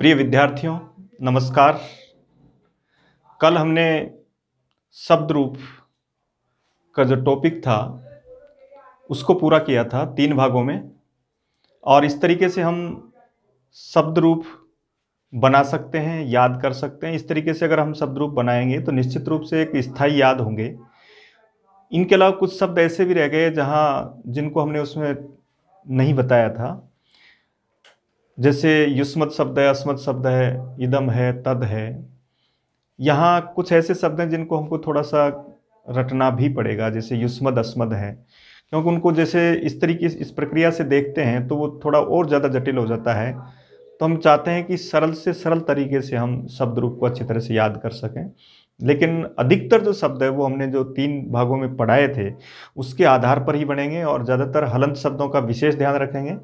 प्रिय विद्यार्थियों, नमस्कार। कल हमने शब्द रूप का जो टॉपिक था उसको पूरा किया था 3 भागों में, और इस तरीके से हम शब्द रूप बना सकते हैं, याद कर सकते हैं। इस तरीके से अगर हम शब्द रूप बनाएंगे तो निश्चित रूप से एक स्थायी याद होंगे। इनके अलावा कुछ शब्द ऐसे भी रह गए जिनको हमने उसमें नहीं बताया था, जैसे युष्मत् शब्द है, अस्मत् शब्द है, इदम है, तद है। यहाँ कुछ ऐसे शब्द हैं जिनको हमको थोड़ा सा रटना भी पड़ेगा, जैसे युष्मद् अस्मद् है, क्योंकि उनको जैसे इस प्रक्रिया से देखते हैं तो वो थोड़ा और ज़्यादा जटिल हो जाता है। तो हम चाहते हैं कि सरल से सरल तरीके से हम शब्द रूप को अच्छी तरह से याद कर सकें। लेकिन अधिकतर जो शब्द है वो हमने जो 3 भागों में पढ़ाए थे उसके आधार पर ही बनेंगे, और ज़्यादातर हलंत शब्दों का विशेष ध्यान रखेंगे।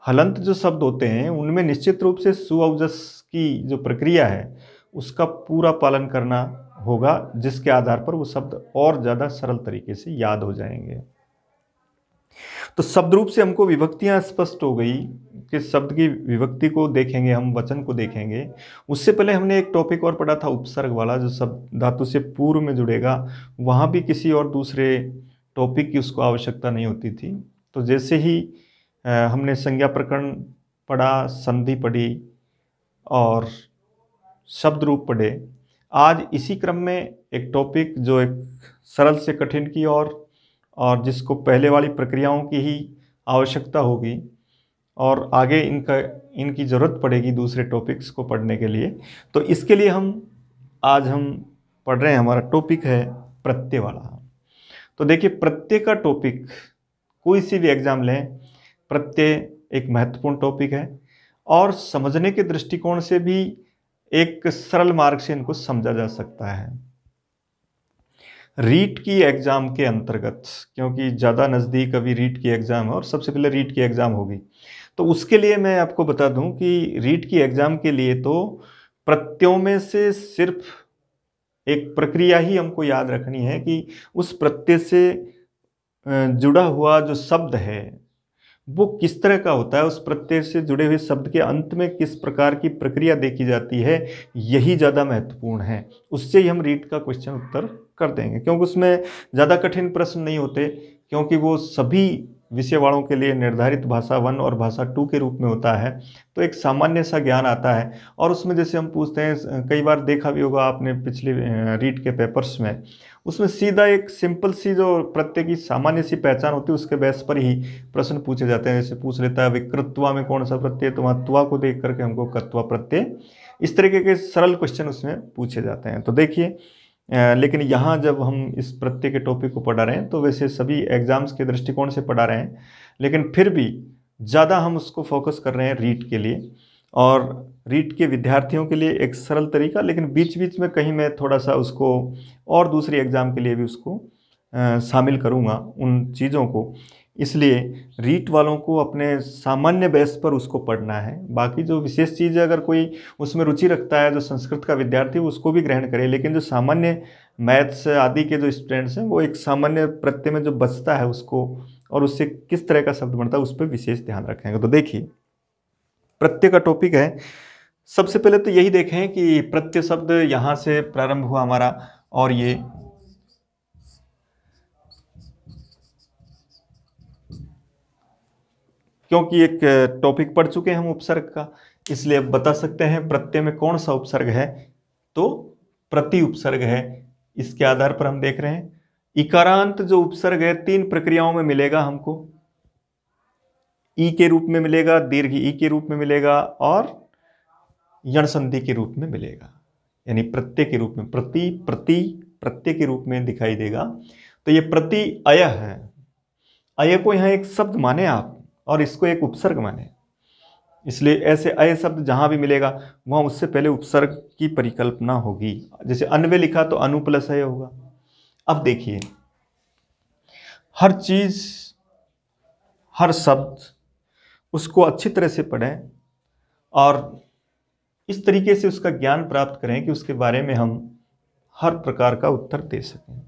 हलंत जो शब्द होते हैं उनमें निश्चित रूप से सुअवजस की जो प्रक्रिया है उसका पूरा पालन करना होगा, जिसके आधार पर वो शब्द और ज़्यादा सरल तरीके से याद हो जाएंगे। तो शब्द रूप से हमको विभक्तियां स्पष्ट हो गई कि शब्द की विभक्ति को देखेंगे, हम वचन को देखेंगे। उससे पहले हमने एक टॉपिक और पढ़ा था उपसर्ग वाला, जो शब्द धातु से पूर्व में जुड़ेगा। वहाँ भी किसी और दूसरे टॉपिक की उसको आवश्यकता नहीं होती थी। तो जैसे ही हमने संज्ञा प्रकरण पढ़ा, संधि पढ़ी और शब्द रूप पढ़े, आज इसी क्रम में एक टॉपिक जो एक सरल से कठिन की और जिसको पहले वाली प्रक्रियाओं की ही आवश्यकता होगी, और आगे इनकी ज़रूरत पड़ेगी दूसरे टॉपिक्स को पढ़ने के लिए। तो इसके लिए आज हम पढ़ रहे हैं, हमारा टॉपिक है प्रत्यय वाला। तो देखिए, प्रत्यय का टॉपिक कोई सी भी एग्जाम लें, प्रत्यय एक महत्वपूर्ण टॉपिक है, और समझने के दृष्टिकोण से भी एक सरल मार्ग से इनको समझा जा सकता है। रीट की एग्ज़ाम के अंतर्गत, क्योंकि ज़्यादा नज़दीक अभी रीट की एग्ज़ाम है और सबसे पहले रीट की एग्ज़ाम होगी, तो उसके लिए मैं आपको बता दूं कि रीट की एग्ज़ाम के लिए तो प्रत्ययों में से सिर्फ एक प्रक्रिया ही हमको याद रखनी है कि उस प्रत्यय से जुड़ा हुआ जो शब्द है वो किस तरह का होता है, उस प्रत्यय से जुड़े हुए शब्द के अंत में किस प्रकार की प्रक्रिया देखी जाती है, यही ज़्यादा महत्वपूर्ण है। उससे ही हम रीट का क्वेश्चन उत्तर कर देंगे, क्योंकि उसमें ज़्यादा कठिन प्रश्न नहीं होते, क्योंकि वो सभी विषय वालों के लिए निर्धारित भाषा 1 और भाषा 2 के रूप में होता है। तो एक सामान्य सा ज्ञान आता है, और उसमें जैसे हम पूछते हैं, कई बार देखा भी होगा आपने पिछले रीट के पेपर्स में, उसमें सीधा एक सिंपल सी जो प्रत्यय की सामान्य सी पहचान होती है उसके बेस पर ही प्रश्न पूछे जाते हैं। जैसे पूछ लेता है विकृत्वा में कौन सा प्रत्यय, तो वहाँ त्वा को देख करके हमको कत्वा प्रत्यय, इस तरीके के सरल क्वेश्चन उसमें पूछे जाते हैं। तो देखिए, लेकिन यहाँ जब हम इस प्रत्यय के टॉपिक को पढ़ा रहे हैं तो वैसे सभी एग्जाम्स के दृष्टिकोण से पढ़ा रहे हैं, लेकिन फिर भी ज़्यादा हम उसको फोकस कर रहे हैं रीट के लिए, और रीट के विद्यार्थियों के लिए एक सरल तरीका, लेकिन बीच बीच में कहीं मैं थोड़ा सा उसको और दूसरी एग्ज़ाम के लिए भी उसको शामिल करूँगा उन चीज़ों को। इसलिए रीट वालों को अपने सामान्य बेस पर उसको पढ़ना है। बाकी जो विशेष चीज़ है, अगर कोई उसमें रुचि रखता है, जो संस्कृत का विद्यार्थी, उसको भी ग्रहण करे, लेकिन जो सामान्य मैथ्स आदि के जो स्टूडेंट्स हैं वो एक सामान्य प्रत्यय में जो बचता है उसको, और उससे किस तरह का शब्द बनता है उस पर विशेष ध्यान रखेंगे। तो देखिए, प्रत्यय का टॉपिक है। सबसे पहले तो यही देखें कि प्रत्यय शब्द यहाँ से प्रारंभ हुआ हमारा, और ये क्योंकि एक टॉपिक पढ़ चुके हैं हम उपसर्ग का, इसलिए अब बता सकते हैं प्रत्यय में कौन सा उपसर्ग है, तो प्रति उपसर्ग है। इसके आधार पर हम देख रहे हैं इकारांत जो उपसर्ग है 3 प्रक्रियाओं में मिलेगा हमको। ई के रूप में मिलेगा, दीर्घ ई के रूप में मिलेगा, और यण संधि के रूप में मिलेगा, यानी प्रत्यय के रूप में, प्रति प्रति प्रत्यय के रूप में दिखाई देगा। तो ये प्रति अय है। अय को यहाँ एक शब्द माने आप, और इसको एक उपसर्ग माने, इसलिए ऐसे अय शब्द जहां भी मिलेगा वहां उससे पहले उपसर्ग की परिकल्पना होगी। जैसे अन्वय लिखा तो अनु प्लस अय होगा। अब देखिए, हर चीज, हर शब्द, उसको अच्छी तरह से पढ़ें और इस तरीके से उसका ज्ञान प्राप्त करें कि उसके बारे में हम हर प्रकार का उत्तर दे सकें।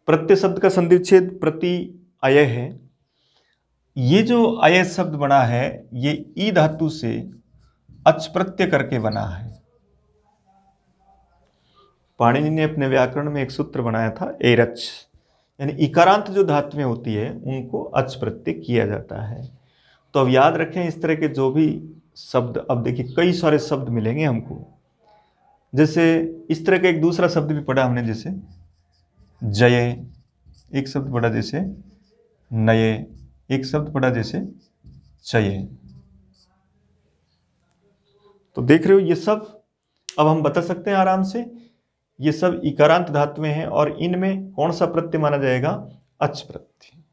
प्रत्यय शब्द का संधि विच्छेद प्रति अय है। ये जो अय शब्द बना है, ये ई धातु से अच प्रत्यय करके बना है। पाणिनि ने अपने व्याकरण में एक सूत्र बनाया था एरच, यानी इकारांत जो धातुएं होती है उनको अच प्रत्यय किया जाता है। तो अब याद रखें इस तरह के जो भी शब्द, अब देखिए कई सारे शब्द मिलेंगे हमको, जैसे इस तरह का एक दूसरा शब्द भी पढ़ा हमने, जैसे जय, एक शब्द पढ़ा जैसे नये, एक शब्द पढ़ा जैसे चये। तो देख रहे हो ये सब अब हम बता सकते हैं आराम से, ये सब इकारांत धातुएं हैं और इनमें कौन सा प्रत्यय माना जाएगा? अच प्रत्यय।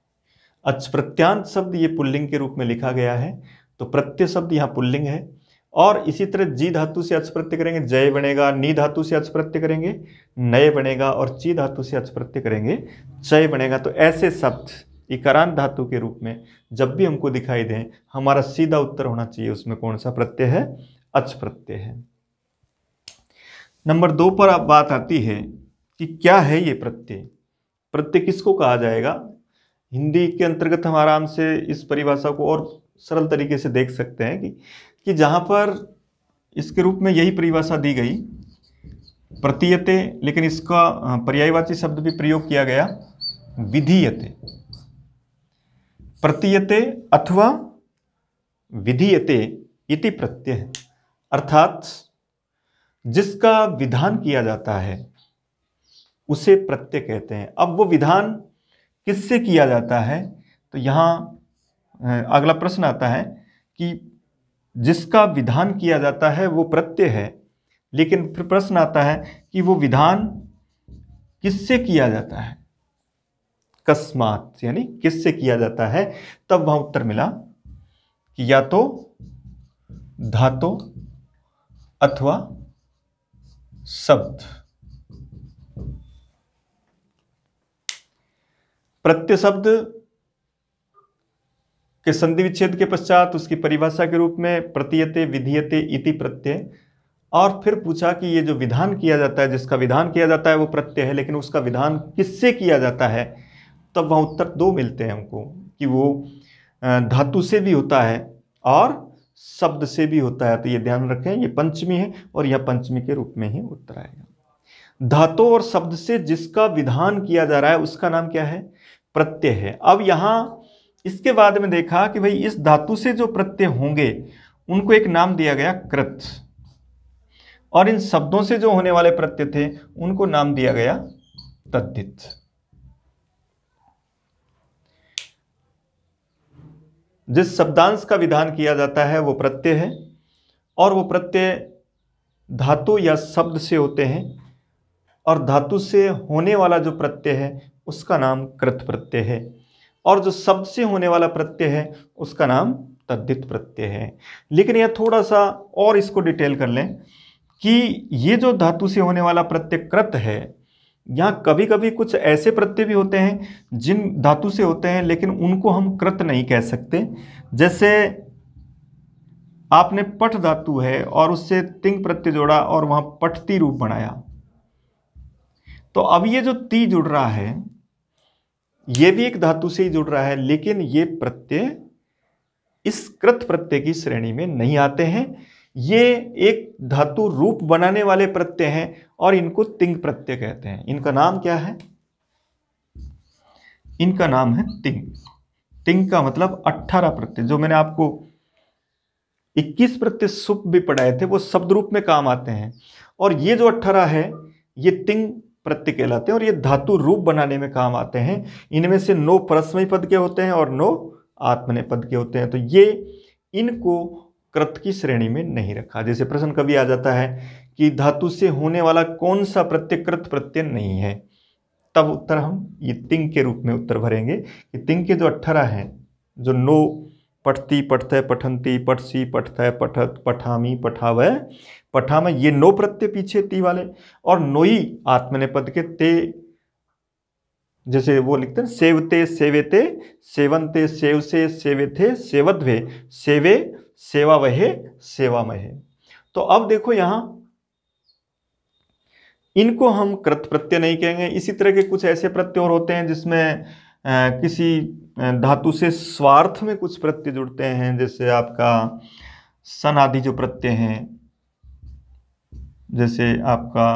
अच प्रत्यांत शब्द ये पुल्लिंग के रूप में लिखा गया है, तो प्रत्यय शब्द यहाँ पुल्लिंग है। और इसी तरह जी धातु से अच प्रत्यय करेंगे जय बनेगा, नी धातु से अच प्रत्यय करेंगे नये बनेगा, और ची धातु से अच प्रत्यय करेंगे चय बनेगा। तो ऐसे शब्द इकारांत धातु के रूप में जब भी हमको दिखाई दें, हमारा सीधा उत्तर होना चाहिए उसमें कौन सा प्रत्यय है? अच प्रत्यय है। नंबर 2 पर अब बात आती है कि क्या है ये प्रत्यय, प्रत्यय किसको कहा जाएगा? हिंदी के अंतर्गत हम आराम से इस परिभाषा को और सरल तरीके से देख सकते हैं कि जहां पर इसके रूप में यही परिभाषा दी गई प्रतीयते, लेकिन इसका पर्यायवाची शब्द भी प्रयोग किया गया विधीयते। प्रतीयते अथवा विधीयते इति प्रत्यय है, अर्थात जिसका विधान किया जाता है उसे प्रत्यय कहते हैं। अब वो विधान किससे किया जाता है? तो यहां अगला प्रश्न आता है कि जिसका विधान किया जाता है वो प्रत्यय है, लेकिन फिर प्रश्न आता है कि वो विधान किससे किया जाता है? कस्मात, यानी किससे किया जाता है? तब वहां उत्तर मिला कि या तो धातु अथवा शब्द। प्रत्यय शब्द के संधि विच्छेद के पश्चात उसकी परिभाषा के रूप में प्रतीयते विधीयते इति प्रत्यय, और फिर पूछा कि ये जो विधान किया जाता है, जिसका विधान किया जाता है वो प्रत्यय है, लेकिन उसका विधान किससे किया जाता है? तब वहां उत्तर 2 मिलते हैं हमको कि वो धातु से भी होता है और शब्द से भी होता है। तो ये ध्यान रखें, ये पंचमी है और यह पंचमी के रूप में ही उत्तर आएगा। धातु और शब्द से जिसका विधान किया जा रहा है उसका नाम क्या है? प्रत्यय है। अब यहां इसके बाद में देखा कि भाई इस धातु से जो प्रत्यय होंगे उनको एक नाम दिया गया कृत, और इन शब्दों से जो होने वाले प्रत्यय थे उनको नाम दिया गया तद्धित। जिस शब्दांश का विधान किया जाता है वो प्रत्यय है, और वो प्रत्यय धातु या शब्द से होते हैं, और धातु से होने वाला जो प्रत्यय है उसका नाम कृत प्रत्यय है, और जो शब्द से होने वाला प्रत्यय है उसका नाम तद्धित प्रत्यय है। लेकिन यह थोड़ा सा और इसको डिटेल कर लें कि ये जो धातु से होने वाला प्रत्यय कृत है, यहाँ कभी कभी कुछ ऐसे प्रत्यय भी होते हैं जिन धातु से होते हैं लेकिन उनको हम कृत नहीं कह सकते। जैसे आपने पठ धातु है और उससे तिंग प्रत्यय जोड़ा और वहां पठती रूप बनाया, तो अब ये जो ती जुड़ रहा है ये भी एक धातु से ही जुड़ रहा है, लेकिन ये प्रत्यय इस कृत प्रत्यय की श्रेणी में नहीं आते हैं। ये एक धातु रूप बनाने वाले प्रत्यय हैं और इनको तिंग प्रत्यय कहते हैं। इनका नाम क्या है? इनका नाम है तिंग। तिंग का मतलब 18 प्रत्यय, जो मैंने आपको 21 प्रत्यय सुप भी पढ़ाए थे वो शब्द रूप में काम आते हैं, और ये जो 18 है ये तिंग प्रत्यय कहलाते हैं और ये धातु रूप बनाने में काम आते हैं। इनमें से 9 परस्मैपद पद के होते हैं और 9 आत्मनेपद पद के होते हैं। तो ये इनको कृत की श्रेणी में नहीं रखा। जैसे प्रश्न कभी आ जाता है कि धातु से होने वाला कौन सा प्रत्यय कृत प्रत्यय नहीं है, तब उत्तर हम ये तिंग के रूप में उत्तर भरेंगे कि तिंग के जो 18 हैं, जो 9 पठती पठतय पठंती पठसी पठतय पठत पठामी पठावय पठामय, ये 9 प्रत्यय पीछे ती वाले, और 9 ही आत्मनेपद के ते, जैसे वो लिखते हैं सेवते सेवेते सेवंते सेवसे सेवेथे सेवध्वे सेवे सेवा वहे सेवा महे। तो अब देखो यहां इनको हम कृत प्रत्यय नहीं कहेंगे। इसी तरह के कुछ ऐसे प्रत्यय और होते हैं जिसमें किसी धातु से स्वार्थ में कुछ प्रत्यय जुड़ते हैं, जैसे आपका सन आदि जो प्रत्यय हैं, जैसे आपका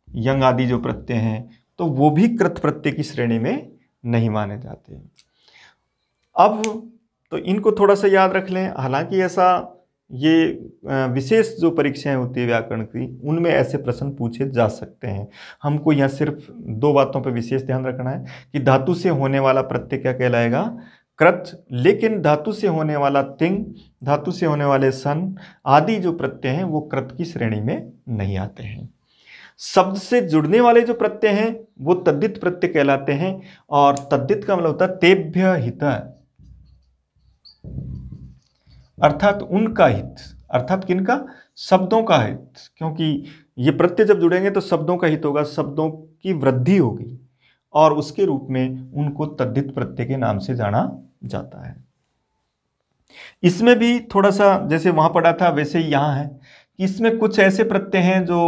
यंग आदि जो प्रत्यय हैं, तो वो भी कृत प्रत्यय की श्रेणी में नहीं माने जाते। अब तो इनको थोड़ा सा याद रख लें। हालांकि ऐसा ये विशेष जो परीक्षाएं होती है व्याकरण की, उनमें ऐसे प्रश्न पूछे जा सकते हैं। हमको यहाँ सिर्फ दो बातों पर विशेष ध्यान रखना है कि धातु से होने वाला प्रत्यय क्या कहलाएगा, कृत, लेकिन धातु से होने वाला तिंग, धातु से होने वाले सन आदि जो प्रत्यय हैं वो कृत की श्रेणी में नहीं आते हैं। शब्द से जुड़ने वाले जो प्रत्यय हैं वो तद्धित प्रत्यय कहलाते हैं, और तद्धित का मतलब होता है तेभ्य हित, अर्थात उनका हित, अर्थात किनका, शब्दों का हित, क्योंकि ये प्रत्यय जब जुड़ेंगे तो शब्दों का हित होगा, शब्दों की वृद्धि होगी, और उसके रूप में उनको तद्धित प्रत्यय के नाम से जाना जाता है। इसमें भी थोड़ा सा जैसे वहां पढ़ा था वैसे ही यहां है कि इसमें कुछ ऐसे प्रत्यय हैं जो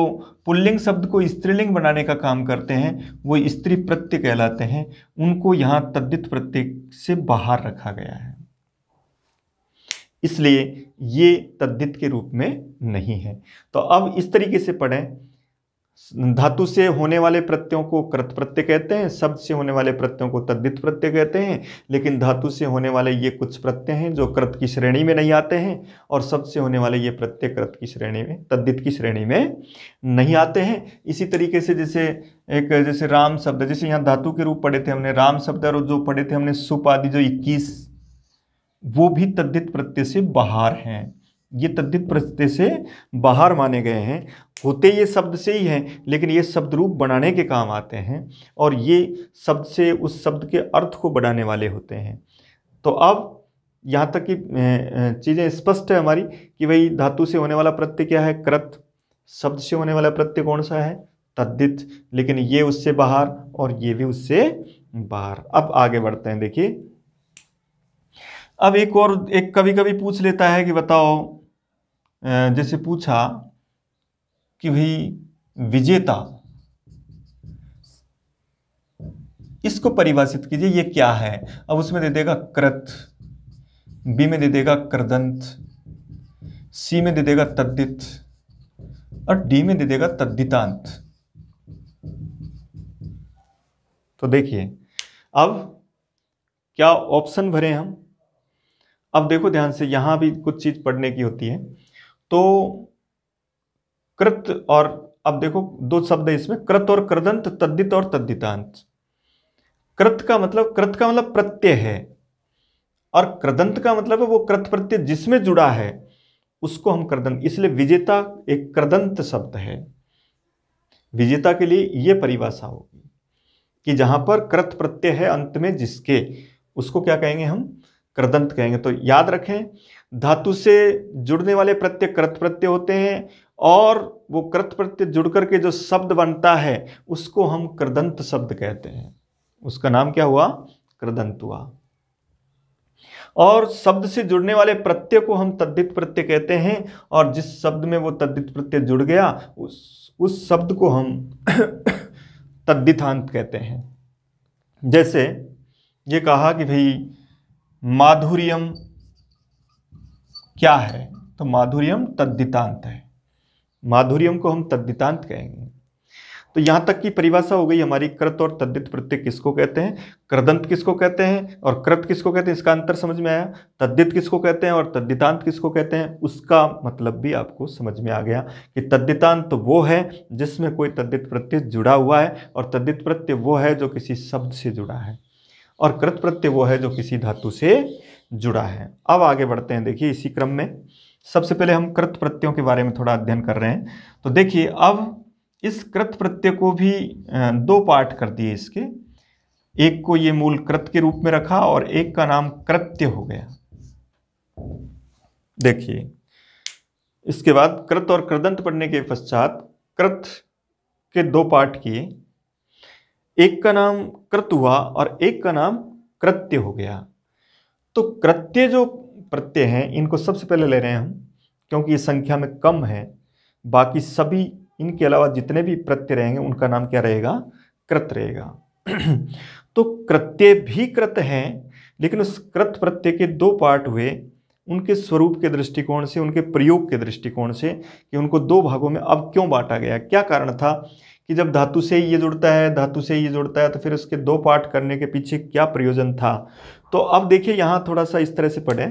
पुल्लिंग शब्द को स्त्रीलिंग बनाने का काम करते हैं, वो स्त्री प्रत्यय कहलाते हैं, उनको यहां तद्धित प्रत्यय से बाहर रखा गया है, इसलिए ये तद्धित के रूप में नहीं है। तो अब इस तरीके से पढ़ें, धातु से होने वाले प्रत्ययों को कृत प्रत्यय कहते हैं, शब्द से होने वाले प्रत्ययों को तद्धित प्रत्यय कहते हैं, लेकिन धातु से होने वाले ये कुछ प्रत्यय हैं जो कृत की श्रेणी में नहीं आते हैं, और शब्द से होने वाले ये प्रत्यय कृत की श्रेणी में, तद्धित की श्रेणी में नहीं आते हैं। इसी तरीके से जैसे राम शब्द, जैसे यहाँ धातु के रूप पढ़े थे हमने राम शब्द, और जो पढ़े थे हमने सुप आदि जो 21, वो भी तद्धित प्रत्यय से बाहर हैं। ये तद्धित प्रत्यय से बाहर माने गए हैं, होते ये शब्द से ही हैं, लेकिन ये शब्द रूप बनाने के काम आते हैं, और ये शब्द से उस शब्द के अर्थ को बढ़ाने वाले होते हैं। तो अब यहाँ तक की चीज़ें स्पष्ट है हमारी कि भाई धातु से होने वाला प्रत्यय क्या है, कृत, शब्द से होने वाला प्रत्यय कौन सा है, तद्धित, लेकिन ये उससे बाहर और ये भी उससे बाहर। अब आगे बढ़ते हैं, देखिए अब एक कभी कभी पूछ लेता है कि बताओ, जैसे पूछा कि भाई विजेता, इसको परिभाषित कीजिए, ये क्या है। अब उसमें दे देगा कृत, बी में दे देगा कृदंत, सी में दे देगा तद्धित, और डी में दे देगा तद्धितांत। तो देखिए अब क्या ऑप्शन भरे हम। अब देखो ध्यान से, यहां भी कुछ चीज पढ़ने की होती है। तो कृत, और अब देखो दो शब्द है इसमें, कृत और कृदंत, तद्धित और तद्धितांत। कृत का मतलब प्रत्यय है, और कृदंत का मतलब है वो कृत प्रत्यय जिसमें जुड़ा है उसको हम कृदंत, इसलिए विजेता एक कृदंत शब्द है। विजेता के लिए यह परिभाषा होगी कि जहां पर कृत प्रत्यय है अंत में जिसके, उसको क्या कहेंगे हम, कृदंत कहेंगे। तो याद रखें, धातु से जुड़ने वाले प्रत्यय कृत प्रत्यय होते हैं, और वो कृत प्रत्यय जुड़ करके जो शब्द बनता है उसको हम कृदंत शब्द कहते हैं, उसका नाम क्या हुआ, कृदंत हुआ। और शब्द से जुड़ने वाले प्रत्यय को हम तद्धित प्रत्यय कहते हैं, और जिस शब्द में वो तद्धित प्रत्यय जुड़ गया उस शब्द को हम तद्धितांत कहते हैं। जैसे ये कहा कि भाई माधुर्यम क्या है, तो माधुर्यम तद्धितांत है, माधुर्यम को हम तद्धितांत कहेंगे। तो यहां तक की परिभाषा हो गई हमारी। कृत और तद्धित प्रत्यय किसको कहते हैं, कृदंत किसको कहते हैं, और कृत किसको कहते हैं, इसका अंतर समझ में आया। तद्धित किसको कहते हैं और तद्धितांत किसको कहते हैं, उसका मतलब भी आपको समझ में आ गया कि तद्धितांत वो है जिसमें कोई तद्धित प्रत्यय जुड़ा हुआ है, और तद्धित प्रत्यय वो है जो किसी शब्द से जुड़ा है, और कृत प्रत्यय वो है जो किसी धातु से जुड़ा है। अब आगे बढ़ते हैं, देखिए इसी क्रम में सबसे पहले हम कृत प्रत्ययों के बारे में थोड़ा अध्ययन कर रहे हैं। तो देखिए अब इस कृत प्रत्यय को भी दो पार्ट कर दिए इसके, एक को ये मूल कृत के रूप में रखा और एक का नाम कृत्य हो गया। देखिए इसके बाद कृत और कृदंत पढ़ने के पश्चात कृत के दो पार्ट किए, एक का नाम कृत हुआ और एक का नाम कृत्य हो गया। तो कृत्य जो प्रत्यय हैं इनको सबसे पहले ले रहे हैं हम, क्योंकि ये संख्या में कम है। बाकी सभी इनके अलावा जितने भी प्रत्यय रहेंगे उनका नाम क्या रहेगा, कृत रहेगा। तो कृत्य भी कृत हैं, लेकिन उस कृत प्रत्यय के दो पार्ट हुए, उनके स्वरूप के दृष्टिकोण से, उनके प्रयोग के दृष्टिकोण से कि उनको दो भागों में अब क्यों बांटा गया, क्या कारण था कि जब धातु से ये जुड़ता है, धातु से ये जुड़ता है, तो फिर उसके दो पार्ट करने के पीछे क्या प्रयोजन था। तो अब देखिए यहाँ थोड़ा सा इस तरह से पढ़ें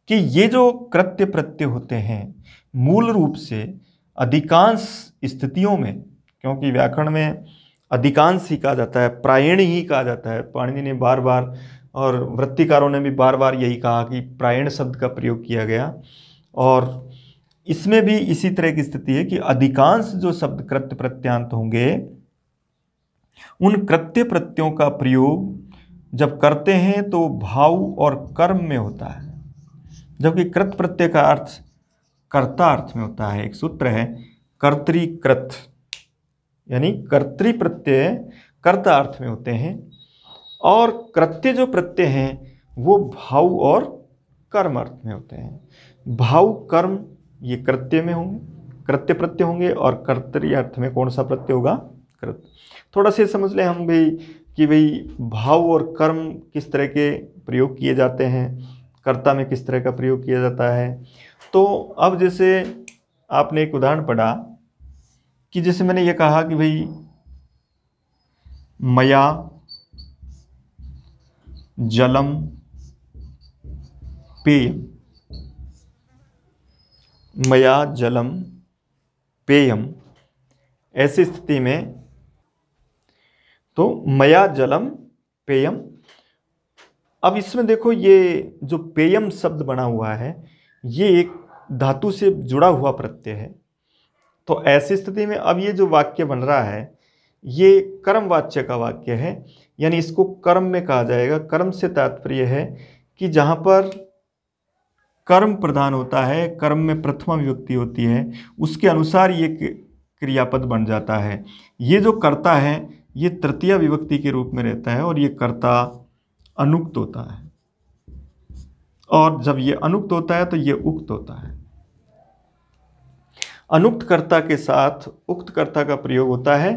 कि ये जो कृत्य प्रत्यय होते हैं मूल रूप से अधिकांश स्थितियों में, क्योंकि व्याकरण में अधिकांश ही कहा जाता है, प्रायण ही कहा जाता है, पाणिनि ने बार बार और वृत्तिकारों ने भी बार बार यही कहा कि प्रायण शब्द का प्रयोग किया गया, और इसमें भी इसी तरह की स्थिति है कि अधिकांश जो शब्द कृत्य प्रत्यांत होंगे उन कृत्य प्रत्ययों का प्रयोग जब करते हैं तो भाव और कर्म में होता है, जबकि कृत प्रत्यय का अर्थ कर्ता अर्थ में होता है। एक सूत्र है कर्तृकृत, यानी कर्तृ प्रत्यय कर्ता अर्थ में होते हैं, और कृत्य जो प्रत्यय हैं वो भाव और कर्म अर्थ में होते हैं। भाव कर्म ये कृत्य में होंगे, कृत्य प्रत्यय होंगे, और कर्तरी अर्थ में कौन सा प्रत्यय होगा, कृत। थोड़ा सा समझ लें हम भी कि भाई भाव और कर्म किस तरह के प्रयोग किए जाते हैं, कर्ता में किस तरह का प्रयोग किया जाता है। तो अब जैसे आपने एक उदाहरण पढ़ा कि जैसे मैंने ये कहा कि भाई मया जलम पेयम, मया जलम पेयम, ऐसी स्थिति में तो मया जलम पेयम। अब इसमें देखो ये जो पेयम शब्द बना हुआ है ये एक धातु से जुड़ा हुआ प्रत्यय है। तो ऐसी स्थिति में अब ये जो वाक्य बन रहा है ये कर्मवाच्य का वाक्य है, यानी इसको कर्म में कहा जाएगा। कर्म से तात्पर्य है कि जहाँ पर कर्म प्रधान होता है, कर्म में प्रथमा विभक्ति होती है, उसके अनुसार ये क्रियापद बन जाता है। ये जो कर्ता है ये तृतीया विभक्ति के रूप में रहता है, और ये कर्ता अनुक्त होता है, और जब ये अनुक्त होता है तो ये उक्त होता है। अनुक्त कर्ता के साथ उक्त कर्ता का प्रयोग होता है,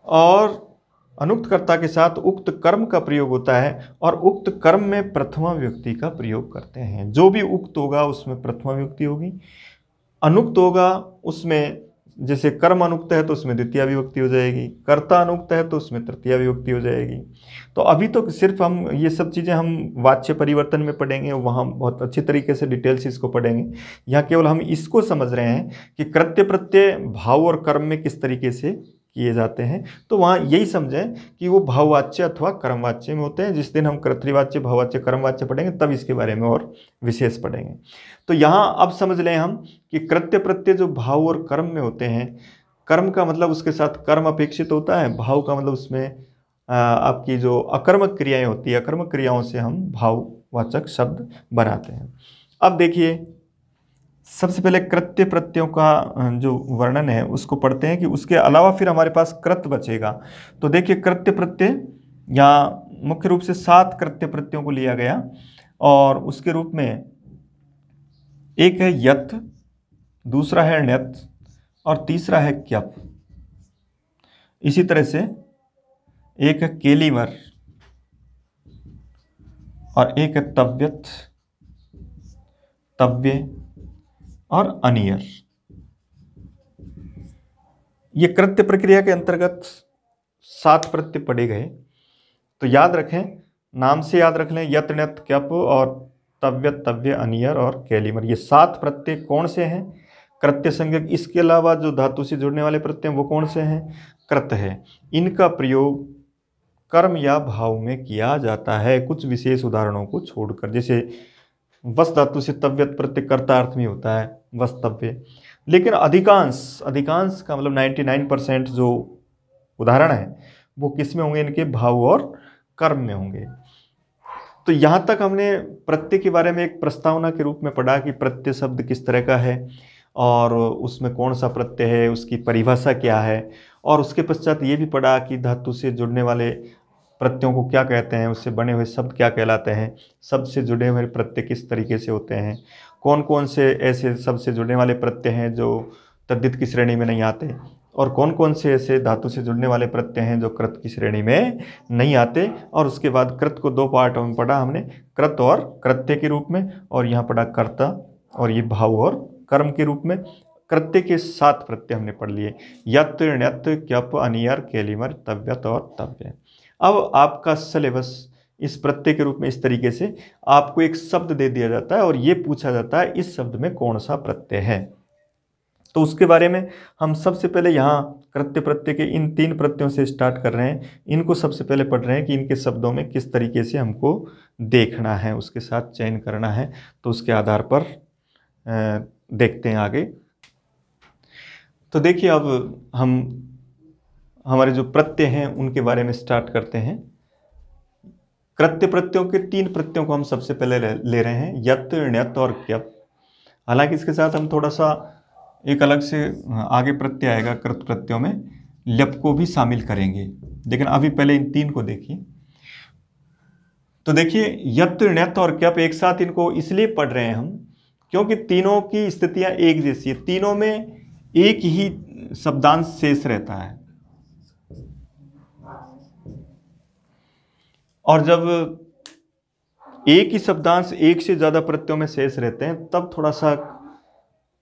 और अनुक्त कर्ता के साथ उक्त कर्म का प्रयोग होता है, और उक्त कर्म में प्रथमा विभक्ति का प्रयोग करते हैं। जो भी उक्त होगा उसमें प्रथमा विभक्ति होगी, अनुक्त होगा उसमें, जैसे कर्म अनुक्त है तो उसमें द्वितीय विभक्ति हो जाएगी, कर्ता अनुक्त है तो उसमें तृतीय विभक्ति हो जाएगी। तो अभी तो सिर्फ हम ये सब चीज़ें हम वाच्य परिवर्तन में पढ़ेंगे, वहाँ बहुत अच्छी तरीके से डिटेल से इसको पढ़ेंगे। यहाँ केवल हम इसको समझ रहे हैं कि कृत्य प्रत्यय भाव और कर्म में किस तरीके से किए जाते हैं। तो वहाँ यही समझें कि वो भाववाच्य अथवा कर्मवाच्य में होते हैं। जिस दिन हम कर्तृवाच्य, भाववाच्य, कर्मवाच्य पढ़ेंगे तब इसके बारे में और विशेष पढ़ेंगे। तो यहाँ अब समझ लें हम कि कृत्य प्रत्यय जो भाव और कर्म में होते हैं, कर्म का मतलब उसके साथ कर्म अपेक्षित होता है, भाव का मतलब उसमें आपकी जो अकर्मक क्रियाएं होती है, अकर्मक क्रियाओं से हम भाववाचक शब्द बनाते हैं। अब देखिए सबसे पहले कृत्य प्रत्ययों का जो वर्णन है उसको पढ़ते हैं कि उसके अलावा फिर हमारे पास कृत बचेगा। तो देखिए कृत्य प्रत्यय यहाँ मुख्य रूप से 7 कृत्य प्रत्ययों को लिया गया, और उसके रूप में एक है यत्, दूसरा है ण्यत्, और तीसरा है क्यप। इसी तरह से एक है केलिवर, और एक है तव्यत्, तव्य और अनियर। ये कृत्य प्रक्रिया के अंतर्गत 7 प्रत्यय पढ़े गए। तो याद रखें, नाम से याद रख लें, यत्, ण्यत्, क्यप और तव्य, तव्य, अनियर और केलिमर। ये 7 प्रत्यय कौन से हैं? कृत्य संज्ञक। इसके अलावा जो धातु से जुड़ने वाले प्रत्यय वो कौन से हैं? कृत है। इनका प्रयोग कर्म या भाव में किया जाता है, कुछ विशेष उदाहरणों को छोड़कर। जैसे वस धातु से तव्यत प्रत्यय कर्ता अर्थ में होता है, वस्तव्य। लेकिन अधिकांश का मतलब 99% जो उदाहरण है वो किस में होंगे? इनके भाव और कर्म में होंगे। तो यहाँ तक हमने प्रत्यय के बारे में एक प्रस्तावना के रूप में पढ़ा कि प्रत्यय शब्द किस तरह का है और उसमें कौन सा प्रत्यय है, उसकी परिभाषा क्या है, और उसके पश्चात ये भी पढ़ा कि धातु से जुड़ने वाले प्रत्ययों को क्या कहते हैं, उससे बने हुए शब्द क्या कहलाते हैं, शब्द से जुड़े हुए प्रत्यय किस तरीके से होते हैं, कौन कौन से ऐसे शब्द से जुड़ने वाले प्रत्यय हैं जो तद्धित की श्रेणी में नहीं आते। और कौन कौन से ऐसे धातु से जुड़ने वाले प्रत्यय हैं जो कृत की श्रेणी में नहीं आते। और उसके बाद कृत को दो पार्टों में पढ़ा हमने, कृत और कृत्य के रूप में, और यहाँ पढ़ा कर्ता और ये भाव और कर्म के रूप में। कृत्य के 7 प्रत्यय हमने पढ़ लिए, यत, ण्यत, क्यप, अनियर, केलिमर, तव्यत और तव्य। अब आपका सिलेबस इस प्रत्यय के रूप में इस तरीके से आपको एक शब्द दे दिया जाता है और ये पूछा जाता है इस शब्द में कौन सा प्रत्यय है। तो उसके बारे में हम सबसे पहले यहाँ कृत्य प्रत्यय के इन 3 प्रत्ययों से स्टार्ट कर रहे हैं। इनको सबसे पहले पढ़ रहे हैं कि इनके शब्दों में किस तरीके से हमको देखना है, उसके साथ चयन करना है। तो उसके आधार पर देखते हैं आगे। तो देखिए अब हम हमारे जो प्रत्यय हैं उनके बारे में स्टार्ट करते हैं। कृत्य प्रत्ययों के 3 प्रत्ययों को हम सबसे पहले ले रहे हैं, यत, ण्यत और क्यप। हालांकि इसके साथ हम थोड़ा सा एक अलग से आगे प्रत्यय आएगा कृत प्रत्ययों में, ल्यप को भी शामिल करेंगे, लेकिन अभी पहले इन 3 को देखिए। तो देखिए यत, ण्यत और क्यप एक साथ इनको इसलिए पढ़ रहे हैं हम क्योंकि तीनों की स्थितियां एक जैसी है, तीनों में एक ही शब्दांश शेष रहता है। और जब एक ही शब्दांश एक से ज्यादा प्रत्ययों में शेष रहते हैं तब थोड़ा सा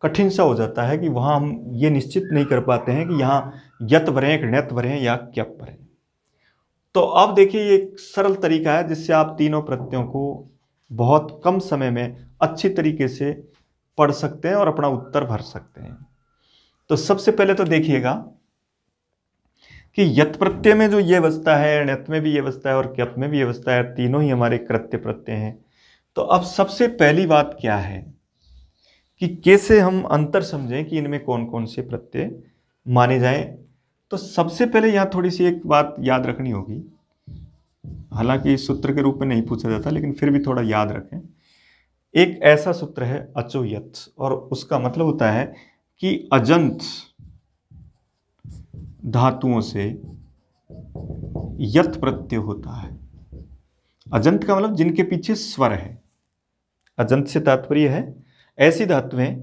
कठिन सा हो जाता है कि वहां हम ये निश्चित नहीं कर पाते हैं कि यहाँ यत भरें, ण्यत भरें या क्यप भरें। तो अब देखिए ये एक सरल तरीका है जिससे आप तीनों प्रत्ययों को बहुत कम समय में अच्छी तरीके से पढ़ सकते हैं और अपना उत्तर भर सकते हैं। तो सबसे पहले तो देखिएगा कि यत प्रत्यय में जो ये बचता है, ण्यत में भी ये बचता है और क्यप में भी ये बचता है, तीनों ही हमारे कृत्य प्रत्यय हैं। तो अब सबसे पहली बात क्या है कि कैसे हम अंतर समझें कि इनमें कौन कौन से प्रत्यय माने जाएं। तो सबसे पहले यहाँ थोड़ी सी एक बात याद रखनी होगी, हालांकि सूत्र के रूप में नहीं पूछा जाता लेकिन फिर भी थोड़ा याद रखें। एक ऐसा सूत्र है अचो यत, और उसका मतलब होता है कि अजंत धातुओं से यत प्रत्यय होता है। अजंत का मतलब जिनके पीछे स्वर है। अजंत से तात्पर्य है ऐसी धातुएं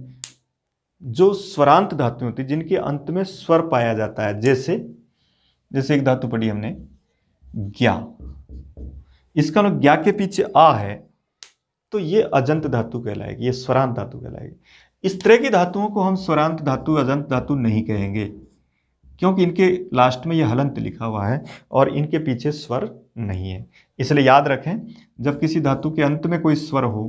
जो स्वरांत धातुएं होती, जिनके अंत में स्वर पाया जाता है। जैसे एक धातु पढ़ी हमने ज्ञा, इसका मतलब ज्ञा के पीछे आ है तो ये अजंत धातु कहलाएगी, ये स्वरांत धातु कहलाएगी। इस तरह की धातुओं को हम स्वरांत धातु, अजंत धातु नहीं कहेंगे क्योंकि इनके लास्ट में ये हलंत लिखा हुआ है और इनके पीछे स्वर नहीं है। इसलिए याद रखें जब किसी धातु के अंत में कोई स्वर हो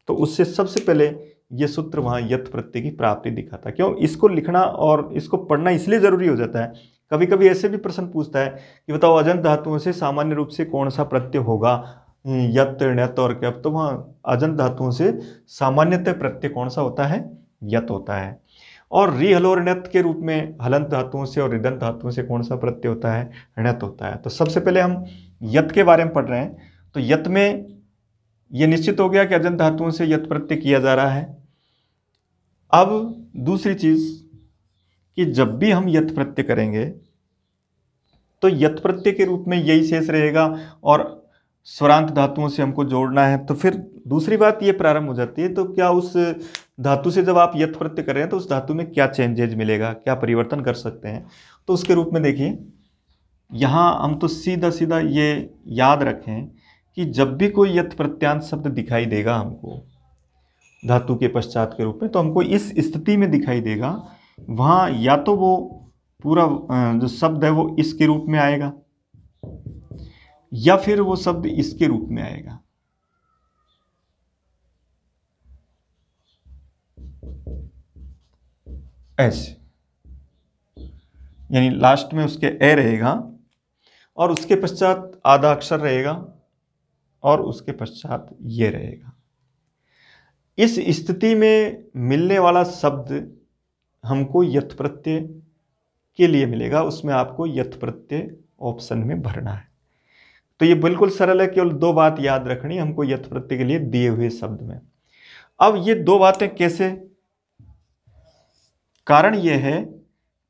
तो उससे सबसे पहले ये सूत्र वहाँ यत प्रत्यय की प्राप्ति दिखाता है। क्यों इसको लिखना और इसको पढ़ना इसलिए जरूरी हो जाता है, कभी कभी ऐसे भी प्रश्न पूछता है कि बताओ अजंत धातुओं से सामान्य रूप से कौन सा प्रत्यय होगा, यत, ण्यत और क्यप। तो वहाँ अजंत धातुओं से सामान्यतः प्रत्यय कौन सा होता है, यत होता है। और रि, हल और ण्यत के रूप में हलंत धातुओं से और ऋदंत धातुओं से कौन सा प्रत्यय होता है, ण्यत होता है। तो सबसे पहले हम यत के बारे में पढ़ रहे हैं। तो यत में यह निश्चित हो गया कि अजंत धातुओं से यत प्रत्यय किया जा रहा है। अब दूसरी चीज कि जब भी हम यत प्रत्यय करेंगे तो यत प्रत्यय के रूप में यही शेष रहेगा और स्वरांत धातुओं से हमको जोड़ना है। तो फिर दूसरी बात ये प्रारंभ हो जाती है, तो क्या उस धातु से जब आप यत प्रत्यय कर रहे हैं तो उस धातु में क्या चेंजेज मिलेगा, क्या परिवर्तन कर सकते हैं। तो उसके रूप में देखिए यहाँ हम तो सीधा सीधा ये याद रखें कि जब भी कोई यत प्रत्यांत शब्द दिखाई देगा हमको धातु के पश्चात के रूप में, तो हमको इस स्थिति में दिखाई देगा, वहाँ या तो वो पूरा जो शब्द है वो इसके रूप में आएगा या फिर वो शब्द इसके रूप में आएगा। ऐसे यानी लास्ट में उसके ए रहेगा और उसके पश्चात आधा अक्षर रहेगा और उसके पश्चात ये रहेगा। इस स्थिति में मिलने वाला शब्द हमको यत प्रत्यय के लिए मिलेगा, उसमें आपको यत प्रत्यय ऑप्शन में भरना है। तो ये बिल्कुल सरल है, केवल 2 बात याद रखनी हमको यत प्रत्यय के लिए दिए हुए शब्द में। अब ये 2 बातें कैसे, कारण यह है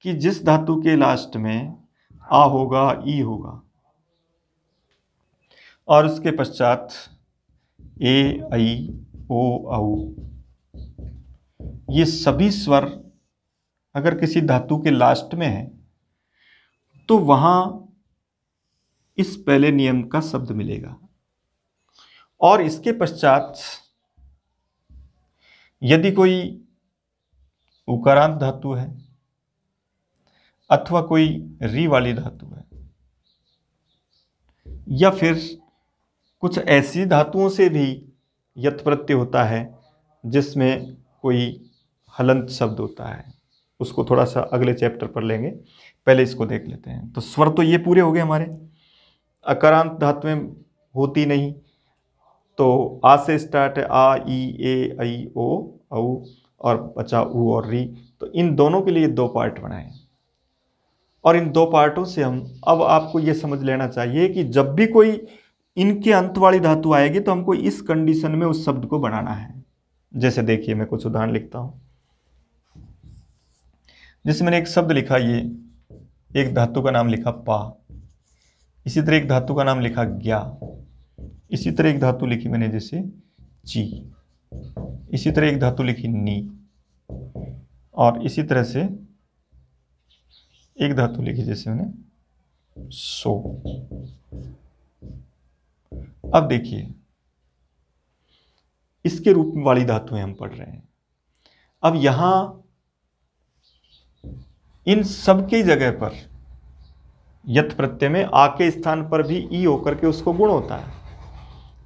कि जिस धातु के लास्ट में आ होगा, ई होगा और उसके पश्चात ए, ऐ, ओ, औ, ये सभी स्वर अगर किसी धातु के लास्ट में है तो वहां इस पहले नियम का शब्द मिलेगा, और इसके पश्चात यदि कोई उकारांत धातु है अथवा कोई री वाली धातु है, या फिर कुछ ऐसी धातुओं से भी यत् प्रत्यय होता है जिसमें कोई हलंत शब्द होता है, उसको थोड़ा सा अगले चैप्टर पर लेंगे, पहले इसको देख लेते हैं। तो स्वर तो ये पूरे हो गए हमारे। अकारांत धातुएं होती नहीं, तो आ से स्टार्ट है, आ ई ए ऐ ओ औ, और बचा ऊ और री। तो इन दोनों के लिए दो पार्ट बनाए, और इन दो पार्टों से हम अब आपको ये समझ लेना चाहिए कि जब भी कोई इनके अंत वाली धातु आएगी तो हमको इस कंडीशन में उस शब्द को बनाना है। जैसे देखिए, मैं कुछ उदाहरण लिखता हूं। जैसे मैंने एक शब्द लिखा, ये एक धातु का नाम लिखा पा, इसी तरह एक धातु का नाम लिखा ज्ञा, इसी तरह एक धातु लिखी मैंने जैसे ची, इसी तरह एक धातु लिखी नी, और इसी तरह से एक धातु लिखी जैसे मैंने सो। अब देखिए, इसके रूप में वाली धातुएं हम पढ़ रहे हैं। अब यहां इन सब की जगह पर यत् प्रत्यय में आ के स्थान पर भी ई होकर के उसको गुण होता है,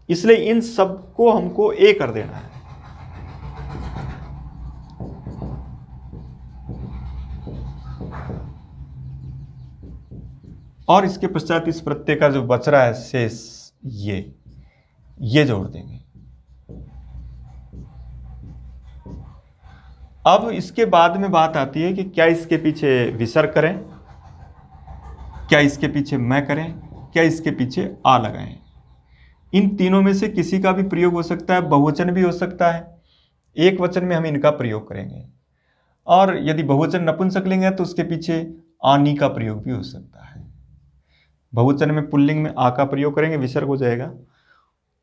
इसलिए इन सब को हमको ए कर देना है। और इसके पश्चात इस प्रत्यय का जो बच रहा है शेष, ये जोड़ देंगे। अब इसके बाद में बात आती है कि क्या इसके पीछे विसर्ग करें, क्या इसके पीछे मैं करें, क्या इसके पीछे आ लगाएं। इन तीनों में से किसी का भी प्रयोग हो सकता है, बहुवचन भी हो सकता है। एक वचन में हम इनका प्रयोग करेंगे, और यदि बहुवचन नपुंसक लिंग है तो उसके पीछे आनी का प्रयोग भी हो सकता है। बहुवचन में पुल्लिंग में आ का प्रयोग करेंगे, विसर्ग हो जाएगा।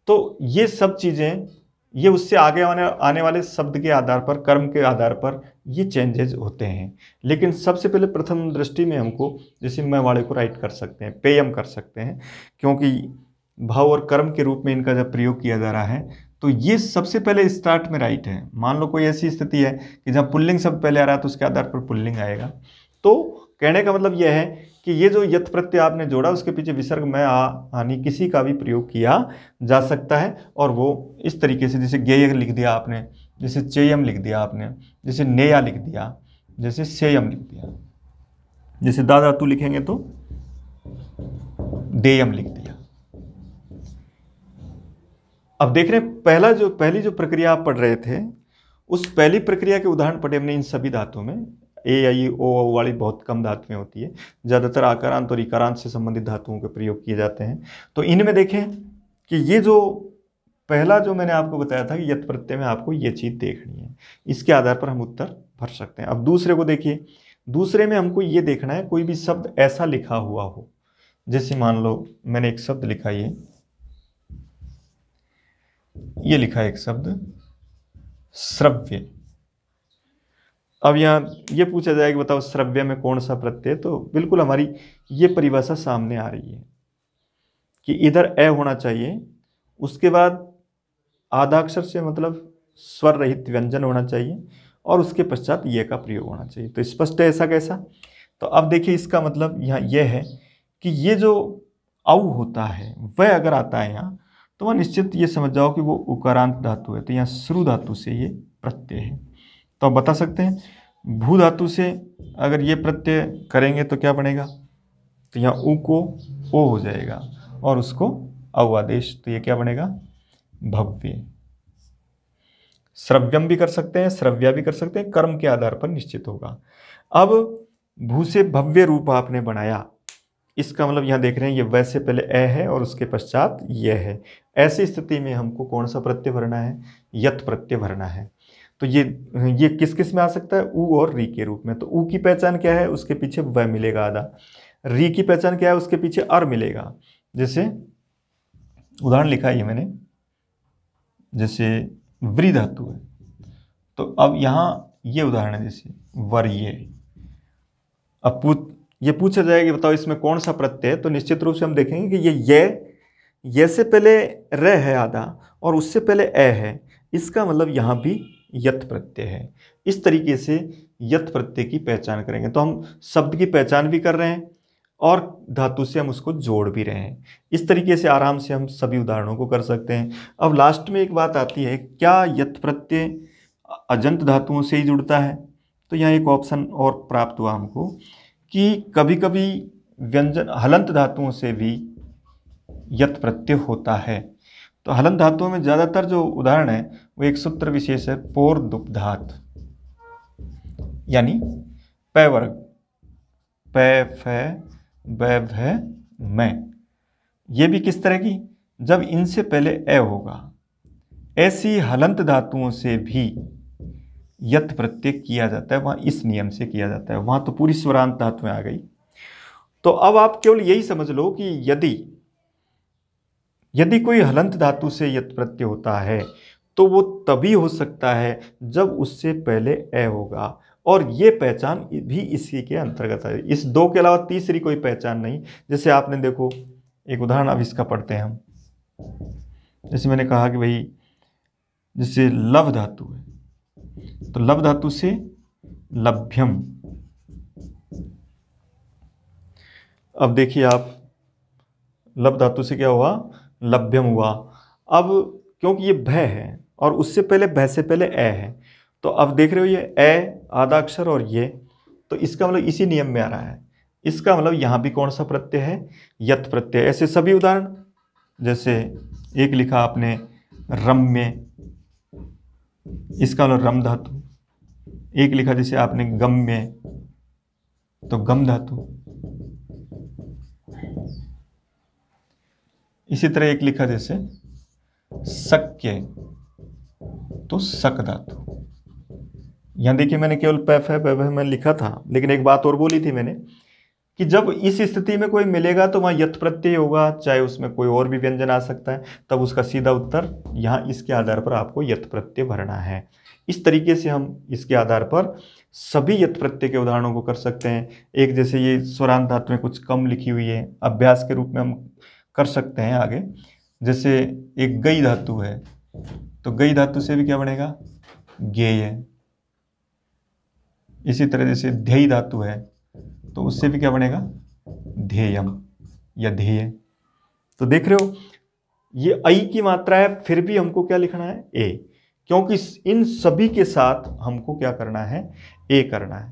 तो ये सब चीजें, ये उससे आगे आने वाले शब्द के आधार पर, कर्म के आधार पर ये चेंजेस होते हैं। लेकिन सबसे पहले प्रथम दृष्टि में हमको जैसे मैं वाले को राइट कर सकते हैं, पेयम कर सकते हैं, क्योंकि भाव और कर्म के रूप में इनका जब प्रयोग किया जा रहा है तो ये सबसे पहले स्टार्ट में राइट है। मान लो कोई ऐसी स्थिति है कि जहाँ पुल्लिंग शब्द पहले आ रहा है तो उसके आधार पर पुल्लिंग आएगा। तो कहने का मतलब यह है कि ये जो यत् प्रत्यय आपने जोड़ा उसके पीछे विसर्ग में आनी किसी का भी प्रयोग किया जा सकता है, और वो इस तरीके से, जैसे गेय लिख दिया आपने, जैसे चेयम लिख दिया आपने, जैसे नेया लिख दिया, जैसे सेयम लिख दिया, जैसे दा धातु लिखेंगे तो देयम लिख दिया। अब देख रहे हैं, पहली जो प्रक्रिया आप पढ़ रहे थे, उस पहली प्रक्रिया के उदाहरण पढ़े हमने इन सभी धातुओं में। ए आई ओ वाली बहुत कम धातुएं होती है, ज़्यादातर आकारांत और इकारांत से संबंधित धातुओं के प्रयोग किए जाते हैं। तो इनमें देखें कि ये जो पहला जो मैंने आपको बताया था कि यत् प्रत्यय में आपको ये चीज़ देखनी है, इसके आधार पर हम उत्तर भर सकते हैं। अब दूसरे को देखिए, दूसरे में हमको ये देखना है कोई भी शब्द ऐसा लिखा हुआ हो, जैसे मान लो मैंने एक शब्द लिखा, ये लिखा है एक शब्द श्रव्य। अब यहाँ ये पूछा जाएगा बताओ श्रव्य में कौन सा प्रत्यय, तो बिल्कुल हमारी ये परिभाषा सामने आ रही है कि इधर ए होना चाहिए, उसके बाद आधाक्षर से मतलब स्वर रहित व्यंजन होना चाहिए, और उसके पश्चात ये का प्रयोग होना चाहिए। तो स्पष्ट है ऐसा कैसा? तो अब देखिए, इसका मतलब यहाँ यह है कि ये जो औ होता है वह अगर आता है यहाँ, तो वह निश्चित ये समझ जाओ कि वो उकारांत धातु है। तो यहाँ श्रु धातु से ये प्रत्यय है। तो आप बता सकते हैं भू धातु से अगर ये प्रत्यय करेंगे तो क्या बनेगा, तो यहाँ उ को ओ हो जाएगा और उसको औ आदेश, तो ये क्या बनेगा भव्य। श्रव्यम भी कर सकते हैं, श्रव्या भी कर सकते हैं, कर्म के आधार पर निश्चित होगा। अब भू से भव्य रूप आपने बनाया, इसका मतलब यहाँ देख रहे हैं ये वैसे पहले ए है और उसके पश्चात ये है। ऐसी स्थिति में हमको कौन सा प्रत्यय भरना है, यत् प्रत्यय भरना है। तो ये किस किस में आ सकता है, उ और री के रूप में। तो उ की पहचान क्या है, उसके पीछे व मिलेगा आधा। री की पहचान क्या है, उसके पीछे अर मिलेगा। जैसे उदाहरण लिखा है ये मैंने, जैसे व्री धातु है, तो अब यहाँ ये उदाहरण है जैसे वर्ये। अब ये पूछा जाएगा कि बताओ इसमें कौन सा प्रत्यय है, तो निश्चित रूप से हम देखेंगे कि ये से पहले र है आधा और उससे पहले ए है, इसका मतलब यहाँ भी यत प्रत्यय है। इस तरीके से यत प्रत्यय की पहचान करेंगे। तो हम शब्द की पहचान भी कर रहे हैं और धातु से हम उसको जोड़ भी रहे हैं। इस तरीके से आराम से हम सभी उदाहरणों को कर सकते हैं। अब लास्ट में एक बात आती है, क्या यत प्रत्यय अजंत धातुओं से ही जुड़ता है? तो यहाँ एक ऑप्शन और प्राप्त हुआ हमको कि कभी कभी व्यंजन हलंत धातुओं से भी यत प्रत्यय होता है। तो हलंत धातुओं में ज़्यादातर जो उदाहरण है वो एक सूत्र विशेष है, पोर दुप्धात, यानी पै वर्ग, पै फै बै भै मै। ये भी किस तरह की, जब इनसे पहले ए होगा। ऐसी हलंत धातुओं से भी यत प्रत्यय किया जाता है, वहां इस नियम से किया जाता है। वहां तो पूरी स्वरांत धातुएं आ गई। तो अब आप केवल यही समझ लो कि यदि कोई हलंत धातु से यत प्रत्यय होता है तो वो तभी हो सकता है जब उससे पहले ए होगा, और ये पहचान भी इसी के अंतर्गत है। इस दो के अलावा तीसरी कोई पहचान नहीं। जैसे आपने देखो एक उदाहरण, अब इसका पढ़ते हैं हम। जैसे मैंने कहा कि भाई जैसे लव धातु है, तो लव धातु से लभ्यम। अब देखिए आप, लब धातु से क्या हुआ, लभ्यम हुआ। अब क्योंकि ये भय है और उससे पहले भय से पहले ए है, तो अब देख रहे हो ये ए आधा अक्षर और ये, तो इसका मतलब इसी नियम में आ रहा है। इसका मतलब यहाँ भी कौन सा प्रत्यय है, यत प्रत्यय। ऐसे सभी उदाहरण, जैसे एक लिखा आपने रम्य, इसका मतलब रम धातु। एक लिखा जैसे आपने गम्य, तो गम धातु। इसी तरह एक लिखा जैसे शक्य, तो शक धातु। यहां देखिए मैंने केवल पैफ है मैं लिखा था, लेकिन एक बात और बोली थी मैंने कि जब इस स्थिति में कोई मिलेगा तो वहां यत प्रत्यय होगा, चाहे उसमें कोई और भी व्यंजन आ सकता है, तब उसका सीधा उत्तर यहाँ इसके आधार पर आपको यत प्रत्यय भरना है। इस तरीके से हम इसके आधार पर सभी यत प्रत्यय के उदाहरणों को कर सकते हैं। एक जैसे ये स्वरांत धातुएं कुछ कम लिखी हुई है, अभ्यास के रूप में हम कर सकते हैं आगे। जैसे एक गई धातु है, तो गई धातु से भी क्या बनेगा, गेय। इसी तरह जैसे ध्येय धातु है, तो उससे भी क्या बनेगा, ध्येयम या ध्येय। तो देख रहे हो ये ऐ की मात्रा है, फिर भी हमको क्या लिखना है, ए, क्योंकि इन सभी के साथ हमको क्या करना है, ए करना है।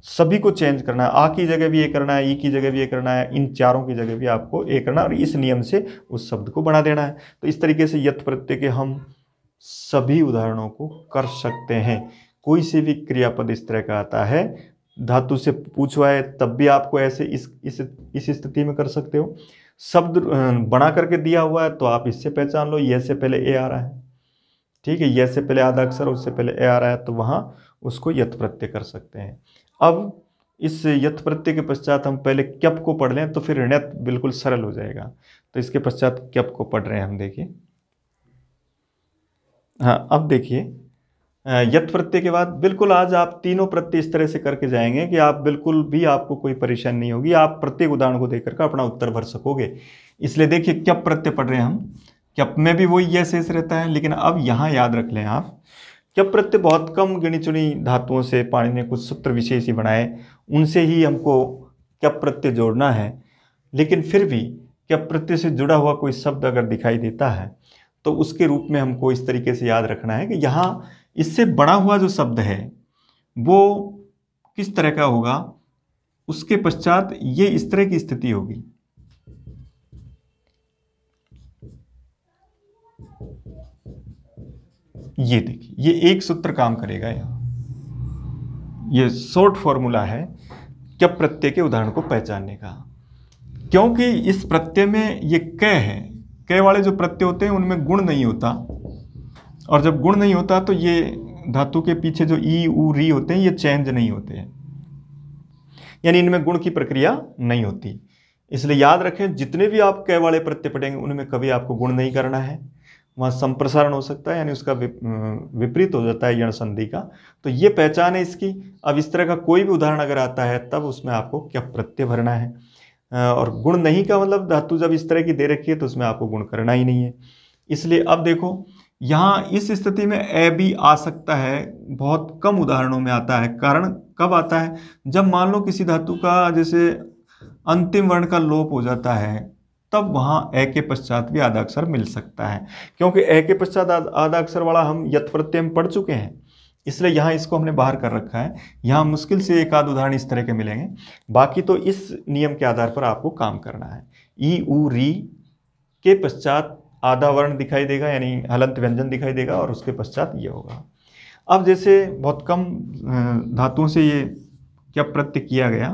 सभी को चेंज करना है, आ की जगह भी ए करना है, ई की जगह भी ए करना है, इन चारों की जगह भी आपको ए करना है, और इस नियम से उस शब्द को बना देना है। तो इस तरीके से यत प्रत्यय के हम सभी उदाहरणों को कर सकते हैं। कोई से भी क्रियापद इस तरह का आता है, धातु से पूछवा है, तब भी आपको ऐसे इस स्थिति में कर सकते हो। शब्द बना करके दिया हुआ है तो आप इससे पहचान लो, यह से पहले ए आ रहा है, ठीक है, यह से पहले आधा अक्षर, उससे पहले ए आ रहा है, तो वहां उसको यत प्रत्यय कर सकते हैं। अब इस यत प्रत्यय के पश्चात हम पहले क्यप को पढ़ लें तो फिर ऋणत बिल्कुल सरल हो जाएगा। तो इसके पश्चात क्यप को पढ़ रहे हैं हम, देखिए। हाँ, अब देखिए यत प्रत्यय के बाद बिल्कुल आज आप तीनों प्रत्यय इस तरह से करके जाएंगे कि आप बिल्कुल भी आपको कोई परेशानी नहीं होगी, आप प्रत्येक उदाहरण को देख करके अपना उत्तर भर सकोगे। इसलिए देखिए क्यप प्रत्यय पढ़ रहे हैं हम, क्यप में भी वही यह शेष रहता है, लेकिन अब यहाँ याद रख लें आप, क्यप प्रत्यय बहुत कम गिनी चुनी धातुओं से पाणिनि ने कुछ सूत्र विशेष ही बनाए, उनसे ही हमको क्यप प्रत्यय जोड़ना है। लेकिन फिर भी क्यप प्रत्यय से जुड़ा हुआ कोई शब्द अगर दिखाई देता है तो उसके रूप में हमको इस तरीके से याद रखना है कि यहाँ इससे बड़ा हुआ जो शब्द है वो किस तरह का होगा, उसके पश्चात ये इस तरह की स्थिति होगी। ये देखिए, ये एक सूत्र काम करेगा यहाँ, ये शॉर्ट फॉर्मूला है क्यप प्रत्यय के उदाहरण को पहचानने का। क्योंकि इस प्रत्यय में ये क है, क वाले जो प्रत्यय होते हैं उनमें गुण नहीं होता, और जब गुण नहीं होता तो ये धातु के पीछे जो ई उ री होते हैं ये चेंज नहीं होते हैं, यानी इनमें गुण की प्रक्रिया नहीं होती। इसलिए याद रखें जितने भी आप क वाले प्रत्यय पढ़ेंगे उनमें कभी आपको गुण नहीं करना है, वहाँ संप्रसारण हो सकता है, यानी उसका विपरीत हो जाता है यण संधि का। तो ये पहचान है इसकी। अब इस तरह का कोई भी उदाहरण अगर आता है तब उसमें आपको क्या प्रत्यय भरना है। और गुण नहीं का मतलब धातु जब इस तरह की दे रखी है तो उसमें आपको गुण करना ही नहीं है। इसलिए अब देखो यहाँ इस स्थिति में ए भी आ सकता है, बहुत कम उदाहरणों में आता है। कारण कब आता है? जब मान लो किसी धातु का जैसे अंतिम वर्ण का लोप हो जाता है, तब वहाँ ए के पश्चात भी आधा अक्षर मिल सकता है, क्योंकि ए के पश्चात आधा अक्षर वाला हम यत प्रत्यय में पढ़ चुके हैं, इसलिए यहाँ इसको हमने बाहर कर रखा है। यहाँ मुश्किल से एक आध उदाहरण इस तरह के मिलेंगे, बाकी तो इस नियम के आधार पर आपको काम करना है। ई उ री के पश्चात आधा वर्ण दिखाई देगा, यानी हलंत व्यंजन दिखाई देगा, और उसके पश्चात ये होगा। अब जैसे बहुत कम धातुओं से ये क्या प्रत्यय किया गया,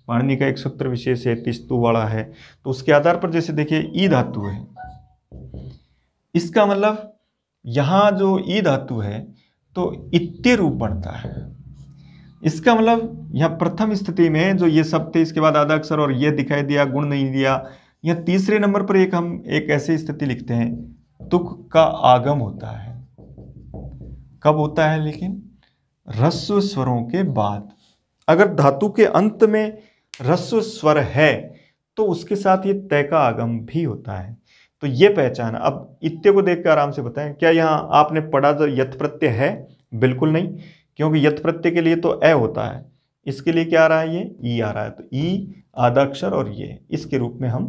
पाणिनि का एक सूत्र विशेष है, तिस्तु वाला है, तो उसके आधार पर जैसे देखिए ई धातु है, इसका मतलब यहाँ जो ई धातु है तो इत्ते रूप बनता है। इसका मतलब यहाँ प्रथम स्थिति में जो ये सब थे, इसके बाद आधा अक्षर और ये दिखाई दिया, गुण नहीं दिया। यहाँ तीसरे नंबर पर हम एक ऐसी स्थिति लिखते हैं, तुक का आगम होता है। कब होता है? लेकिन ह्रस्व स्वरों के बाद। अगर धातु के अंत में ह्रस्व स्वर है तो उसके साथ ये तय का आगम भी होता है। तो ये पहचान। अब इत्ते को देख कर आराम से बताएं, क्या यहाँ आपने पढ़ा तो यत प्रत्यय है? बिल्कुल नहीं, क्योंकि यत प्रत्यय के लिए तो ए होता है, इसके लिए क्या आ रहा है? ये ई आ रहा है। तो ई आधा अक्षर और ये, इसके रूप में हम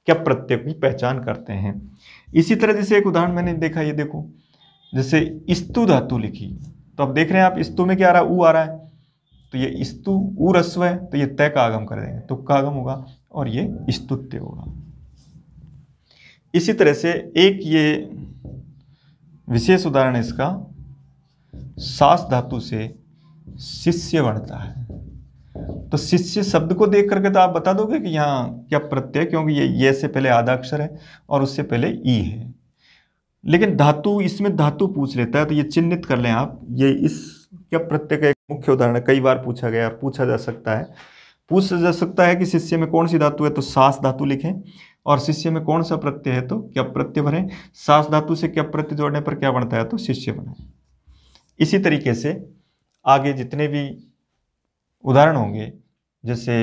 क्या प्रत्यय की पहचान करते हैं। इसी तरह जैसे एक उदाहरण मैंने देखा, ये देखो, जैसे स्तु धातु लिखी, तो अब देख रहे हैं आप स्तु में क्या आ रहा है? ऊ आ रहा है, तो ये स्तु ऊ ह्रस्व है, तो ये तय का आगम कर देंगे, तुक का आगम होगा और ये स्तुत्य होगा। इसी तरह से एक ये विशेष उदाहरण है इसका, सास धातु से शिष्य बनता है। तो शिष्य शब्द को देख करके तो आप बता दोगे कि यहाँ क्या प्रत्यय, क्योंकि ये से पहले आधा अक्षर है और उससे पहले ई है। लेकिन धातु, इसमें धातु पूछ लेता है, तो ये चिन्हित कर लें आप। ये इस क्या प्रत्यय का एक मुख्य उदाहरण है, कई बार पूछा गया और पूछा जा सकता है कि शिष्य में कौन सी धातु है, तो सास धातु लिखें, और शिष्य में कौन सा प्रत्यय है तो क्या प्रत्यय भरें। सास धातु से क्या प्रत्यय जोड़ने पर क्या बनता है, तो शिष्य बने। इसी तरीके से आगे जितने भी उदाहरण होंगे, जैसे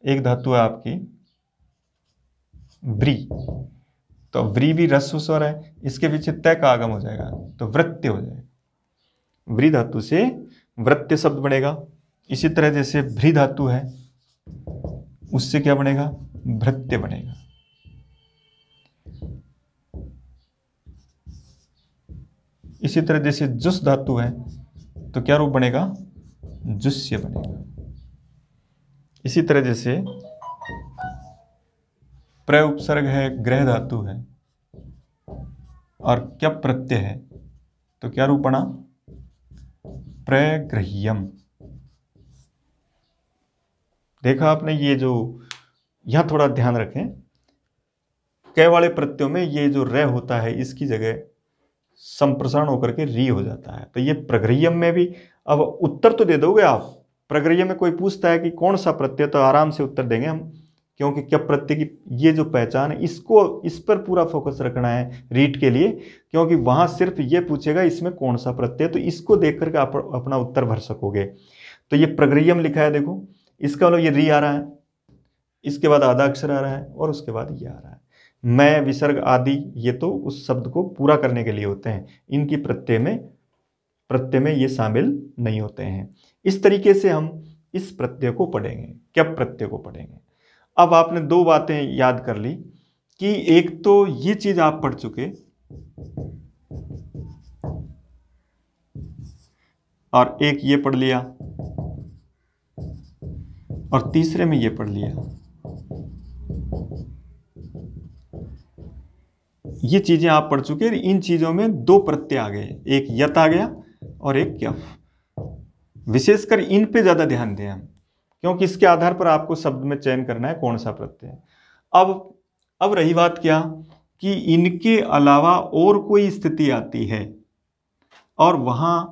एक धातु है आपकी व्री, तो व्री भी ह्रस्व स्वर है, इसके पीछे तय का आगम हो जाएगा तो वृत्य हो जाएगा। व्री धातु से वृत्य शब्द बनेगा। इसी तरह जैसे भ्री धातु है, उससे क्या बनेगा? भृत्य बनेगा। इसी तरह जैसे जुस धातु है, तो क्या रूप बनेगा? जुस्य बनेगा। इसी तरह जैसे प्र उपसर्ग है, ग्रह धातु है, और क्या प्रत्यय है, तो क्या रूप बना? प्रगृह्यम। देखा आपने? ये जो यहां थोड़ा ध्यान रखें, कै वाले प्रत्ययों में ये जो र होता है, इसकी जगह संप्रसारण होकर के री हो जाता है। तो ये प्रगृह्यम में भी, अब उत्तर तो दे दोगे आप। प्रगृह्यम में कोई पूछता है कि कौन सा प्रत्यय, तो आराम से उत्तर देंगे हम, क्योंकि क्या प्रत्यय की ये जो पहचान है, इसको इस पर पूरा फोकस रखना है रीट के लिए, क्योंकि वहां सिर्फ ये पूछेगा इसमें कौन सा प्रत्यय, तो इसको देख करके आप अपना उत्तर भर सकोगे। तो ये प्रगृह्यम लिखा है, देखो, इसका मतलब ये री आ रहा है, इसके बाद आधा अक्षर आ रहा है, और उसके बाद ये आ रहा है। मैं, विसर्ग आदि, ये तो उस शब्द को पूरा करने के लिए होते हैं, इनकी प्रत्यय में ये शामिल नहीं होते हैं। इस तरीके से हम इस प्रत्यय को पढ़ेंगे, क्या प्रत्यय को पढ़ेंगे। अब आपने दो बातें याद कर ली कि एक तो ये चीज आप पढ़ चुके, और एक ये पढ़ लिया, और तीसरे में ये पढ़ लिया। ये चीजें आप पढ़ चुके। इन चीजों में दो प्रत्यय आ गए, एक यत आ गया और एक क्यफ। विशेषकर इन पे ज्यादा ध्यान दें हम, क्योंकि इसके आधार पर आपको शब्द में चयन करना है कौन सा प्रत्यय। अब रही बात क्या कि इनके अलावा और कोई स्थिति आती है और वहां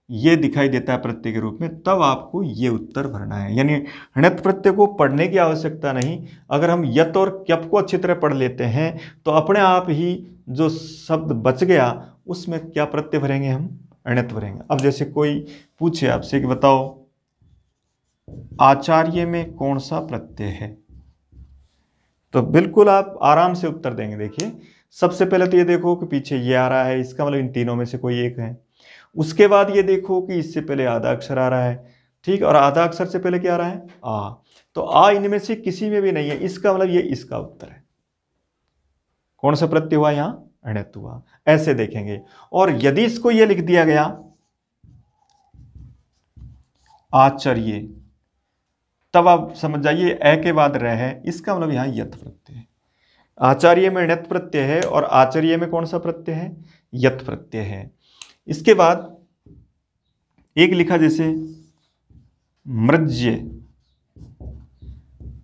ये दिखाई देता है प्रत्यय के रूप में, तब आपको ये उत्तर भरना है। यानी णत प्रत्यय को पढ़ने की आवश्यकता नहीं। अगर हम यत और क्यप को अच्छी तरह पढ़ लेते हैं तो अपने आप ही जो शब्द बच गया उसमें क्या प्रत्यय भरेंगे, हम अण्यत भरेंगे। अब जैसे कोई पूछे आपसे कि बताओ आचार्य में कौन सा प्रत्यय है, तो बिल्कुल आप आराम से उत्तर देंगे। देखिए सबसे पहले तो ये देखो कि पीछे ये आ रहा है, इसका मतलब इन तीनों में से कोई एक है। उसके बाद ये देखो कि इससे पहले आधा अक्षर आ रहा है, ठीक, और आधा अक्षर से पहले क्या आ रहा है, आ, तो आ इनमें से किसी में भी नहीं है, इसका मतलब ये इसका उत्तर है। कौन सा प्रत्यय हुआ यहां, अण्यत हुआ। ऐसे देखेंगे। और यदि इसको ये लिख दिया गया आचार्य, तब आप समझ जाइए अ के बाद रह है, इसका मतलब यहां यत प्रत्यय है। आचार्य में अण्यत प्रत्यय है और आचार्य में कौन सा प्रत्यय है, यत प्रत्यय है। इसके बाद एक लिखा जैसे मृज्य,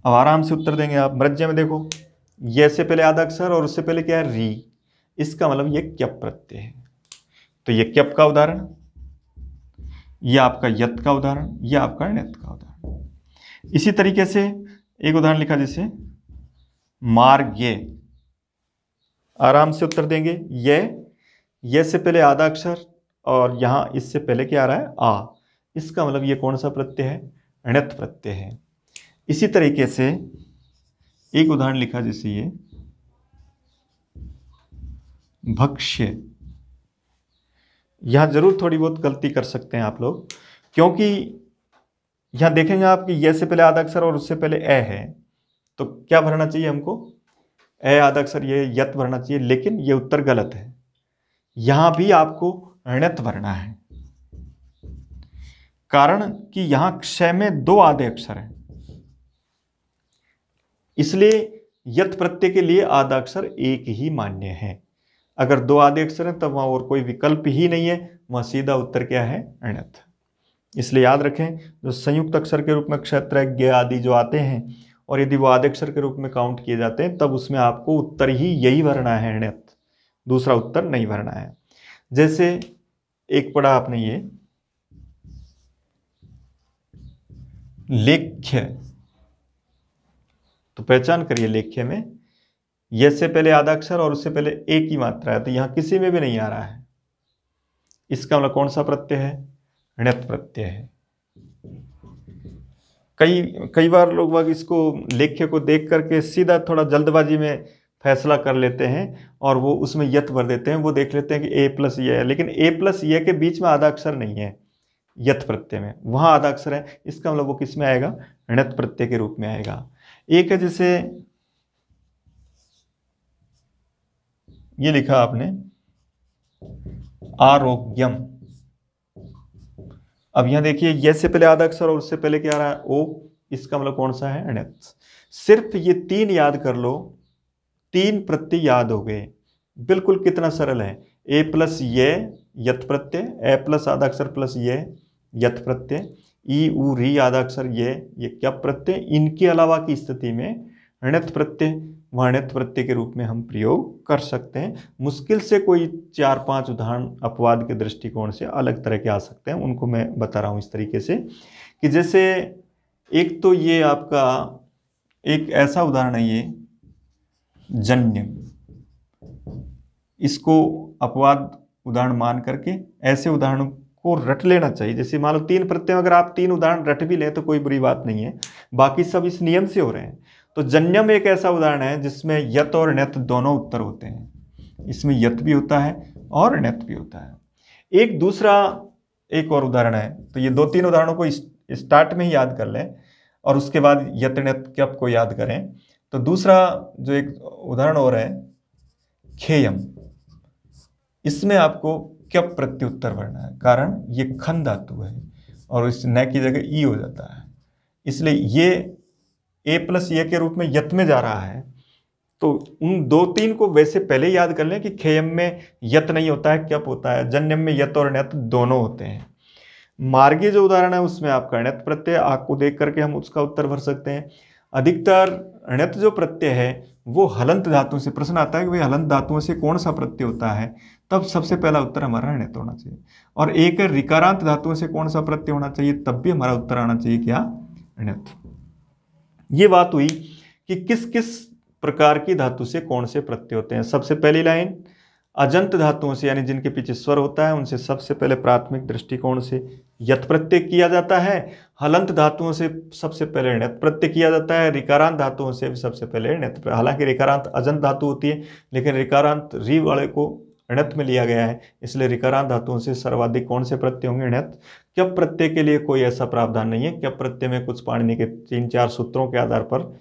अब आराम से उत्तर देंगे आप। मृज्य में देखो ये से पहले आधा अक्षर और उससे पहले क्या है, री, इसका मतलब ये क्यप प्रत्यय है। तो ये क्यप का उदाहरण, ये आपका यत का उदाहरण, ये आपका अण्यत का उदाहरण। इसी तरीके से एक उदाहरण लिखा जैसे मार्ग्य, आराम से उत्तर देंगे। ये से पहले आधा अक्षर और यहां इससे पहले क्या आ रहा है, आ, इसका मतलब ये कौन सा प्रत्यय है, अण्यत प्रत्यय है। इसी तरीके से एक उदाहरण लिखा जैसे ये भक्ष्य, यहां जरूर थोड़ी बहुत गलती कर सकते हैं आप लोग, क्योंकि यहां देखेंगे आप कि ये से पहले आधा अक्षर और उससे पहले ए है, तो क्या भरना चाहिए हमको, ए आधा अक्षर ये यत भरना चाहिए, लेकिन ये उत्तर गलत है। यहां भी आपको अण्यत भरना है, कारण कि यहां क्षय में दो आधे अक्षर हैं, इसलिए यत प्रत्यय के लिए आधा अक्षर एक ही मान्य है। अगर दो आधे अक्षर हैं तब वहां और कोई विकल्प ही नहीं है, वहां सीधा उत्तर क्या है, अण्यत। इसलिए याद रखें, जो संयुक्त अक्षर के रूप में क्षेत्र ज्ञ आदि जो आते हैं, और यदि वो आधे अक्षर के रूप में काउंट किए जाते हैं, तब उसमें आपको उत्तर ही यही भरना है, अण्यत, दूसरा उत्तर नहीं भरना है। जैसे एक पढ़ा आपने ये लेख्य, तो पहचान करिए लेख्य में ये से पहले आधा अक्षर और उससे पहले एक ही मात्रा है, तो यहां किसी में भी नहीं आ रहा है, इसका मतलब कौन सा प्रत्यय है, अण्यत प्रत्यय है। कई बार लोग इसको लेख्य को देख करके सीधा थोड़ा जल्दबाजी में फैसला कर लेते हैं और वो उसमें यत भर देते हैं, वो देख लेते हैं कि ए प्लस ये है, लेकिन ए प्लस ये के बीच में आधा अक्षर नहीं है यत प्रत्यय में, वहां आधा अक्षर है, इसका मतलब वो किस में आएगा, अण्यत प्रत्यय के रूप में आएगा। एक है जैसे ये लिखा आपने आरोग्यम, अब यहां देखिए ये से पहले आधा अक्षर और उससे पहले क्या आ रहा है, ओ, इसका मतलब कौन सा है, अण्यत। सिर्फ ये तीन याद कर लो, तीन प्रत्यय याद हो गए, बिल्कुल कितना सरल है। ए प्लस ये यत प्रत्यय, ए प्लस आधा अक्षर प्लस ये यत प्रत्यय, ई उ री आधा अक्षर ये क्या प्रत्यय, इनके अलावा की स्थिति में अण्यत प्रत्यय, वह अण्यत प्रत्यय के रूप में हम प्रयोग कर सकते हैं। मुश्किल से कोई 4-5 उदाहरण अपवाद के दृष्टिकोण से अलग तरह के आ सकते हैं, उनको मैं बता रहा हूं इस तरीके से कि जैसे एक तो ये आपका एक ऐसा उदाहरण है, ये जन्य, इसको अपवाद उदाहरण मान करके ऐसे उदाहरणों को रट लेना चाहिए। जैसे मान लो 3 प्रत्यय, अगर आप 3 उदाहरण रट भी लें तो कोई बुरी बात नहीं है, बाकी सब इस नियम से हो रहे हैं। तो जन्यम एक ऐसा उदाहरण है जिसमें यत और अण्यत दोनों उत्तर होते हैं, इसमें यत भी होता है और अण्यत भी होता है। एक दूसरा एक और उदाहरण है, तो ये 2-3 उदाहरणों को स्टार्ट में ही याद कर लें और उसके बाद यत अण्यत क्यप को याद करें। तो दूसरा जो एक उदाहरण और है खेयम, इसमें आपको क्यप प्रत्युत्तर भरना है, कारण ये खन धातु है और इस न की जगह ई हो जाता है, इसलिए ये ए प्लस ये के रूप में यत में जा रहा है। तो उन 2-3 को वैसे पहले याद कर लें कि खेयम में यत नहीं होता है, क्यप होता है, जन्यम में यत और अण्यत दोनों होते हैं। मार्गी जो उदाहरण है उसमें आपका अण्यत प्रत्यय, आपको देख करके हम उसका उत्तर भर सकते हैं। अधिकतर अण्यत जो प्रत्यय है वो हलंत धातु से, प्रश्न आता है कि भाई हलंत धातुओं से कौन सा प्रत्यय होता है, तब सबसे पहला उत्तर हमारा अण्यत होना चाहिए। और एक रिकारांत धातुओं से कौन सा प्रत्यय होना चाहिए, तब भी हमारा उत्तर आना चाहिए क्या, अण्यत। ये बात हुई कि किस किस प्रकार की धातु से कौन से प्रत्यय होते हैं। सबसे पहली लाइन, अजंत धातुओं से यानी जिनके पीछे स्वर होता है उनसे सबसे पहले प्राथमिक दृष्टिकोण से यत प्रत्यय किया जाता है। हलंत धातुओं से सबसे पहले णत प्रत्यय किया जाता है। ऋकारांत धातुओं से भी सबसे पहले णत, हालांकि ऋकारांत अजंत धातु होती है लेकिन ऋकारांत री वाले को णत में लिया गया है, इसलिए ऋकारांत धातुओं से सर्वाधिक कौन से प्रत्यय होंगे, णत। क्यप प्रत्यय के लिए कोई ऐसा प्रावधान नहीं है। क्यप प्रत्यय में कुछ पाणिनि के 3-4 सूत्रों के आधार पर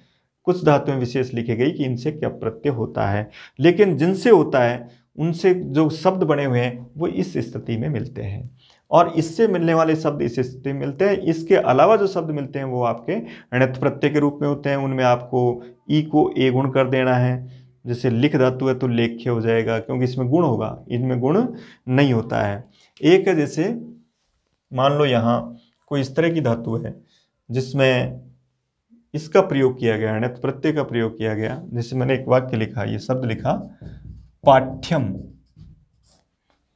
कुछ धातुएं विशेष लिखी गई कि इनसे क्यप प्रत्यय होता है, लेकिन जिनसे होता है उनसे जो शब्द बने हुए हैं वो इस स्थिति में मिलते हैं, और इससे मिलने वाले शब्द इस स्थिति में मिलते हैं। इसके अलावा जो शब्द मिलते हैं वो आपके णत प्रत्यय के रूप में होते हैं। उनमें आपको ई को ए गुण कर देना है। जैसे लिख धातु है तो लेख्य हो जाएगा, क्योंकि इसमें गुण होगा, इनमें गुण नहीं होता है। एक है, जैसे मान लो यहाँ कोई इस तरह की धातु है जिसमें इसका प्रयोग किया गया, णत प्रत्यय का प्रयोग किया गया। जैसे मैंने एक वाक्य लिखा, ये शब्द लिखा पाठ्यम।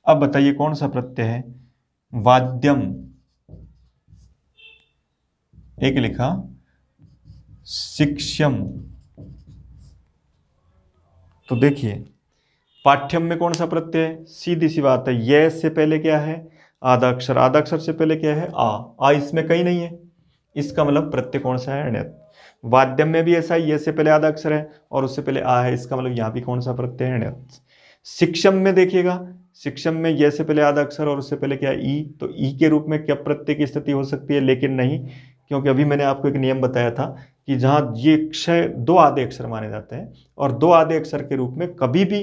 अब बताइए कौन सा प्रत्यय है, वाद्यम। एक लिखा शिक्ष्यम। तो देखिए पाठ्यम में कौन सा प्रत्यय है, सीधी सी बात है, ये से पहले क्या है, आधा अक्षर, आधा अक्षर से पहले क्या है, आ इसमें कहीं नहीं है, इसका मतलब प्रत्यय कौन सा है, णत। वाद्यम में भी ऐसा ही, ये से पहले आधा अक्षर है और उससे पहले आ है, इसका मतलब यहाँ भी कौन सा प्रत्यय है, णत। शिक्षम में देखिएगा, शिक्षम में ये से पहले आधा अक्षर और उससे पहले क्या है, ई, तो ई के रूप में क्या प्रत्यय की स्थिति हो सकती है, लेकिन नहीं, क्योंकि अभी मैंने आपको एक नियम बताया था कि जहाँ ये क्षय 2 आधे अक्षर माने जाते हैं और 2 आधे अक्षर के रूप में कभी भी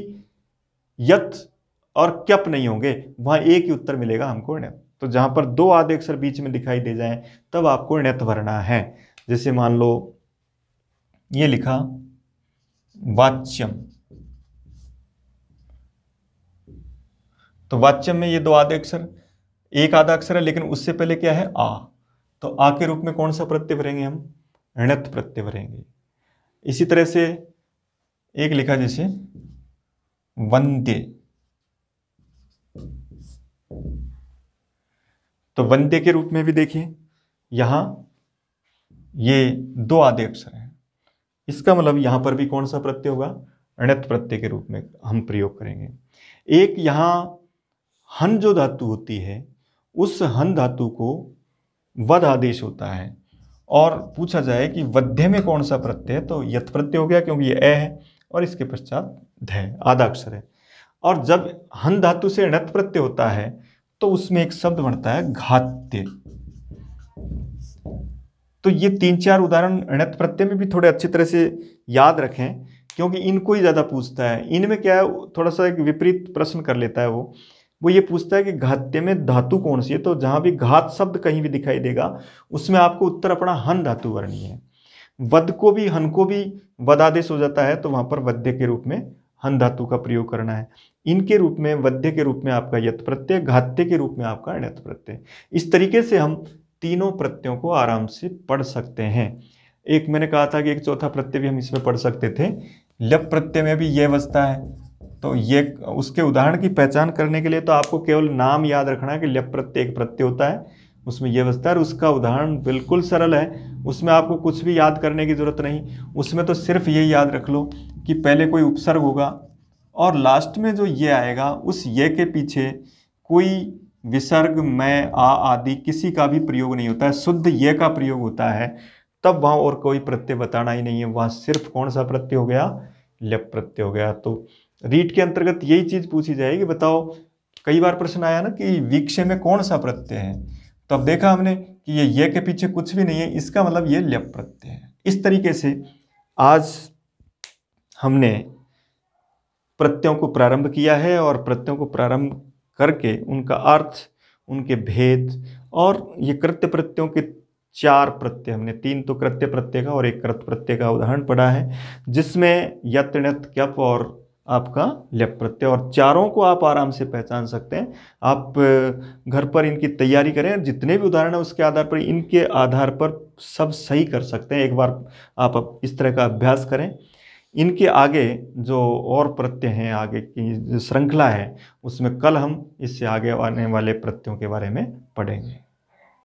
यत और क्यप नहीं होंगे, वहाँ एक ही उत्तर मिलेगा हमको, णत। तो जहाँ पर 2 आधे अक्षर बीच में दिखाई दे जाएं तब आपको णत भरना है। जैसे मान लो ये लिखा वाच्यम, तो वाच्यम में ये 2 आधे अक्षर, एक आधा अक्षर है लेकिन उससे पहले क्या है, आ, तो आ के रूप में कौन सा प्रत्यय भरेंगे हम, णत प्रत्यय भरेंगे। इसी तरह से एक लिखा जैसे वंदे, तो वंदे के रूप में भी देखिए यहां ये 2 आधे अक्षर हैं, इसका मतलब यहां पर भी कौन सा प्रत्यय होगा, णत प्रत्यय के रूप में हम प्रयोग करेंगे। एक यहां हन जो धातु होती है उस हन धातु को वध आदेश होता है, और पूछा जाए कि वध्य में कौन सा प्रत्यय है, तो यत प्रत्यय हो गया, क्योंकि ये ए है और इसके पश्चात ध आधा अक्षर है। और जब हन धातु से णत प्रत्यय होता है तो उसमें एक शब्द बनता है घात्य। तो ये 3-4 उदाहरण णत प्रत्यय में भी थोड़े अच्छी तरह से याद रखें, क्योंकि इनको ही ज्यादा पूछता है। इनमें क्या है, थोड़ा सा एक विपरीत प्रश्न कर लेता है वो ये पूछता है कि घात्य में धातु कौन सी है, तो जहां भी घात शब्द कहीं भी दिखाई देगा उसमें आपको उत्तर अपना हन धातु भरनी है। वध को भी हन को भी वदादेश हो जाता है तो वहां पर वध्य के रूप में हन धातु का प्रयोग करना है। इनके रूप में वध्य के रूप में आपका यत प्रत्यय, घात्य के रूप में आपका णत प्रत्यय। इस तरीके से हम तीनों प्रत्ययों को आराम से पढ़ सकते हैं। एक मैंने कहा था कि एक चौथा प्रत्यय भी हम इसमें पढ़ सकते थे, लप प्रत्यय में भी यह अवस्था है, तो ये उसके उदाहरण की पहचान करने के लिए तो आपको केवल नाम याद रखना है कि लप प्रत्यय एक प्रत्यय होता है, उसमें यह अवस्था है, और उसका उदाहरण बिल्कुल सरल है, उसमें आपको कुछ भी याद करने की जरूरत नहीं। उसमें तो सिर्फ ये याद रख लो कि पहले कोई उपसर्ग होगा और लास्ट में जो ये आएगा उस ये के पीछे कोई विसर्ग, मैं, आ आदि किसी का भी प्रयोग नहीं होता है, शुद्ध ये का प्रयोग होता है, तब वहाँ और कोई प्रत्यय बताना ही नहीं है, वहाँ सिर्फ कौन सा प्रत्यय हो गया, लप प्रत्यय हो गया। तो रीट के अंतर्गत यही चीज पूछी जाएगी, बताओ कई बार प्रश्न आया ना कि विक्षय में कौन सा प्रत्यय है, तो अब देखा हमने कि ये के पीछे कुछ भी नहीं है, इसका मतलब ये लप प्रत्यय है। इस तरीके से आज हमने प्रत्ययों को प्रारंभ किया है और प्रत्ययों को प्रारंभ करके उनका अर्थ, उनके भेद, और ये कृत्य प्रत्ययों के 4 प्रत्यय, हमने 3 तो कृत्य प्रत्यय का और 1 कृत प्रत्यय का उदाहरण पढ़ा है, जिसमें यत, णत, क्यप और आपका लप प्रत्यय, और चारों को आप आराम से पहचान सकते हैं। आप घर पर इनकी तैयारी करें, जितने भी उदाहरण है उसके आधार पर, इनके आधार पर सब सही कर सकते हैं। एक बार आप इस तरह का अभ्यास करें। इनके आगे जो और प्रत्यय हैं, आगे की जो श्रृंखला है, उसमें कल हम इससे आगे आने वाले प्रत्ययों के बारे में पढ़ेंगे।